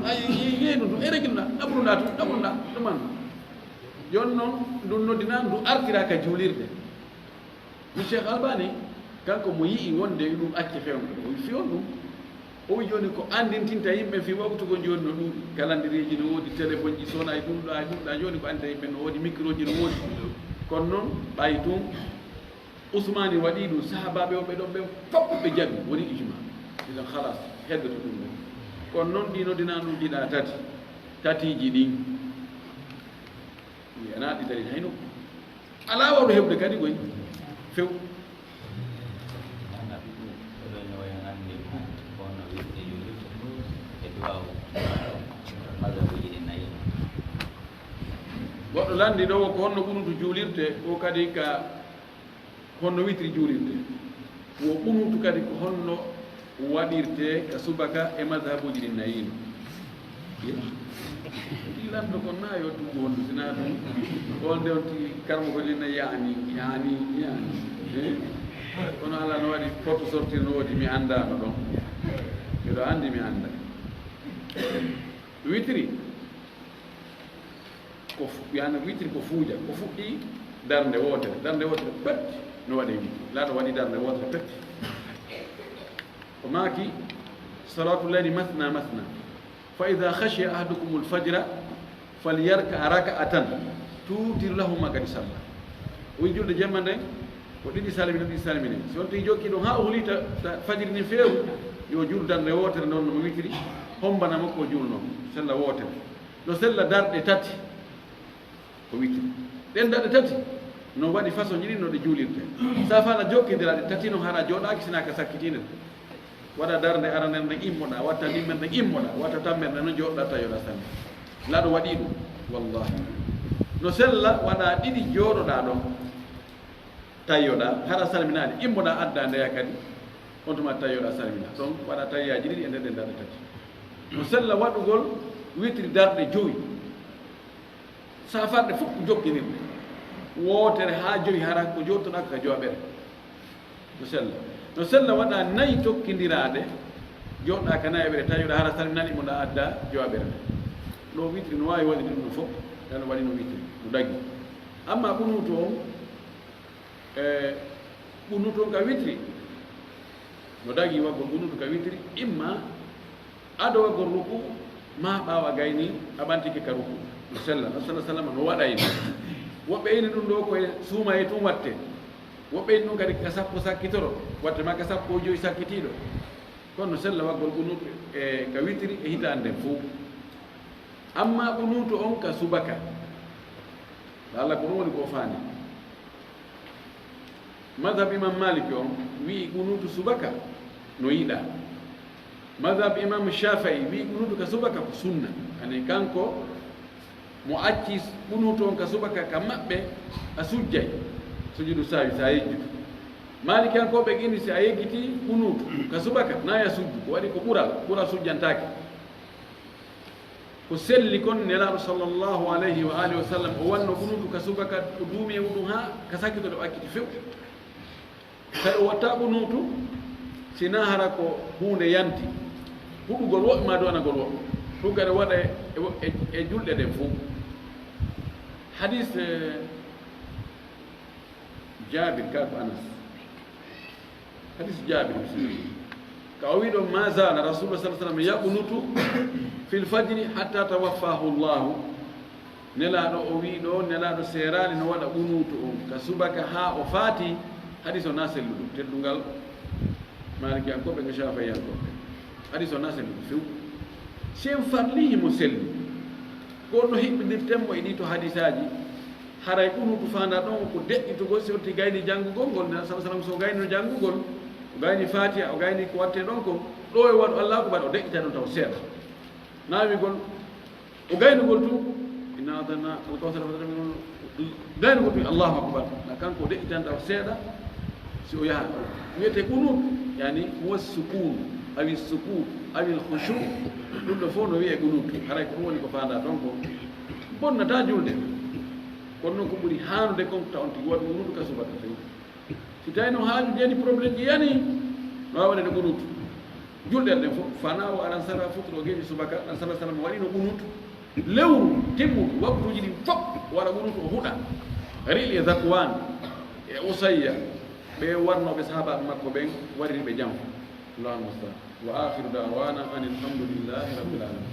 yeynu ɗum e regilɗa ɗaɓruɗa ɗuman ɗum joni noon ɗum noddina ndu artira ka juulirde mi cheikh albani kanko mo yii wonde ɗum acce fewde o fi on ɗum o wi joni ko andintinta yimɓe fi waktugo joni no ɗum calendirieji no woodi téléphone ji sona e ɗumɗa joni ko andita yimɓe no woodi micro ji no woodi kono noon ɓayi tun ousmane waɗi ɗum sahabaɓe o ɓe ɗon ɓe foppo ɓe jaɓi woni ijma iɗon halas heddoto ɗum ɗo kono noon ɗi noddina ɗum ɗiɗa tatiji ɗin ana ɗi dari hay nokku ala wawɗo heɓde kadi koy few goɗɗo landi ɗo ko honno ɓunutu juulirte o kadi ka honno witri juulirte wo ɓunutu kadi ko honno waɗirte ka subaka e madhabuji ɗi nayino ɗi lanndo ko nayo tumbo honno sina ɗum on nde on tigi karmo ko linna yani kono ala no waɗi foto sortir no woodi mi anndano ɗon mbiɗo anndi mi annda witri ko yana witri ko fuuja ko fuɗɗi darnde wootere petti no waɗe witri laaɗo waɗi darnde wootere petti ko maaki salatu layli mathna fa ida khashiya ahadukum lfajra falyarka raka'atan tutir lahuma kadi salla o wi julde jemma nden ko ɗiɗi salmine si on tigi jokki ɗon ha o hulita fajiri ni feewu yo jul darnde wootere noon nomo witiri hombana makko o julno sella wootere no sella darɗe tati ko witiri ɗen darɗe tati no waɗi façon jiɗi no ɗe juulirte sa fana jokkidiraɗe tati no hara jooɗaki sinaka sakkitinde waɗa darde aranden nde immoɗa watta ɗimmen nde immoɗa watta tammere nde no joɗɗa tayoɗa sanne laɗo waɗi ɗum wallahi no sella waɗa ɗiɗi jooɗoɗa ɗon tayyoɗa haɗa salminaade immoɗa adda ndeya kadi on tuma tayyoɗa salmina ɗon waɗa tayyaji ɗiɗi e nder ɗe darɗe tati no sella waɗugol witri darɗe joyi safarɗe fof jokkinirɗe wootere ha joyi hara ko jottoɗa ka jooɓere no sella waɗa nayi tokkidiraɗe joɗɗa ka nayi ɓere tayyoɗa hara salminaade immoɗa adda jooɓere ɗo witri no wawi waɗi ɗum ɗo fof ɗano waɗi no witri no dagi amma ɓunutu on ɓunutu on ka witri no dagi waggol ɓunutu ka witri imma aɗo waggol ruku ma ɓawa gayni a ɓantike ka ruku no sella no sallam no waɗayno woɓɓe ini ɗum ɗo koye suuma e tum watte woɓɓe ini ɗum kadi ka sappo sakkitoro watte ma ka sappo joyi sakkitiɗo kono no sella waggol ɓunutu e ka witri e hitande nden fof amma ɓunutu on ka subaka Allah ko woni ko faani madhab imam maliki on wi ɓunutu subaka no yiɗa madhab imam shafii wi ɓunutu ka subaka ko sunna ani kanko mo acci ɓunutu on ka subaka ka maɓɓe a sujjay sujudu sawi sa yejjutu maliki ankoɓe gindi si a yeggiti ɓunutu ka subaka na ya sujju ko waɗi ko ɓura sujjantake ko selli kon nelaɗo sallllahu alayhi wa alihi wa sallam o wanno ɓunutu ka subaka o duumi e muɗum ha ka sakkitoɗe o akkiti few kadi o watta ɓunutu sina hara ko hunde yanti huɗugol woɓɓe ma donagol woɓɓe ɗum kadi waɗa e julɗe ɗen fof hadis jabir ka ko anas hadis jabir ka o wi ɗon ma zala rasulullah sa sallam yaɓunutu fil fajri hatta tawaffahu llahu nelaɗo o wi ɗo nelaɗo serani no waɗa ɓunutu on ka subaka ha o faati hadis o na selluɗum teddugal maliki ankoɓe ko shafayi ankoɓe hadis o na selluɗum few sen farlihi mo selli goɗɗo hiɓɓidirtenmo e ɗi to hadisaji haray ɓunutu fanda ɗon ko deƴƴitugol si otti gayni janngugol ngol nde sa sallam so gayni no janngugol o gayni fatiha o gayni ko watte ɗon ko ɗo e waɗo allah ko mbaɗa o deƴƴita ɗon taw seeɗa naawigol o gaynugol tu inna adanna alkawsara gaynugol tu allahu akbar na kanko o deƴƴitan taw seeɗa si o yaha wiyete ɓunut yani huwa sukun awi sukun awi lkhushu ɗum ɗo fof no wiye ɓunut haray ko ɗum woni ko fanda ɗon ko bonnata julde kono noon ko ɓuri haanude kon taw on tigi waɗa ɓunutu ka subaka few si tawi no haaju jeeni probléme ji yani no wawa waɗede ɓunutu julɗen ɗen fof fana o aɗan sara futuro geeƴi subaka ɗan sala sallam waɗino ɓunutu lewru timmuɗu waktuji ɗi fof waɗa ɓunutu o huɗa riil e zakwan e usayya ɓe warnoɓe sahabaɓe makko ɓen waririɓe jam allahu mustaan wa akhiru dawana an alhamdulillahi rabbil alamin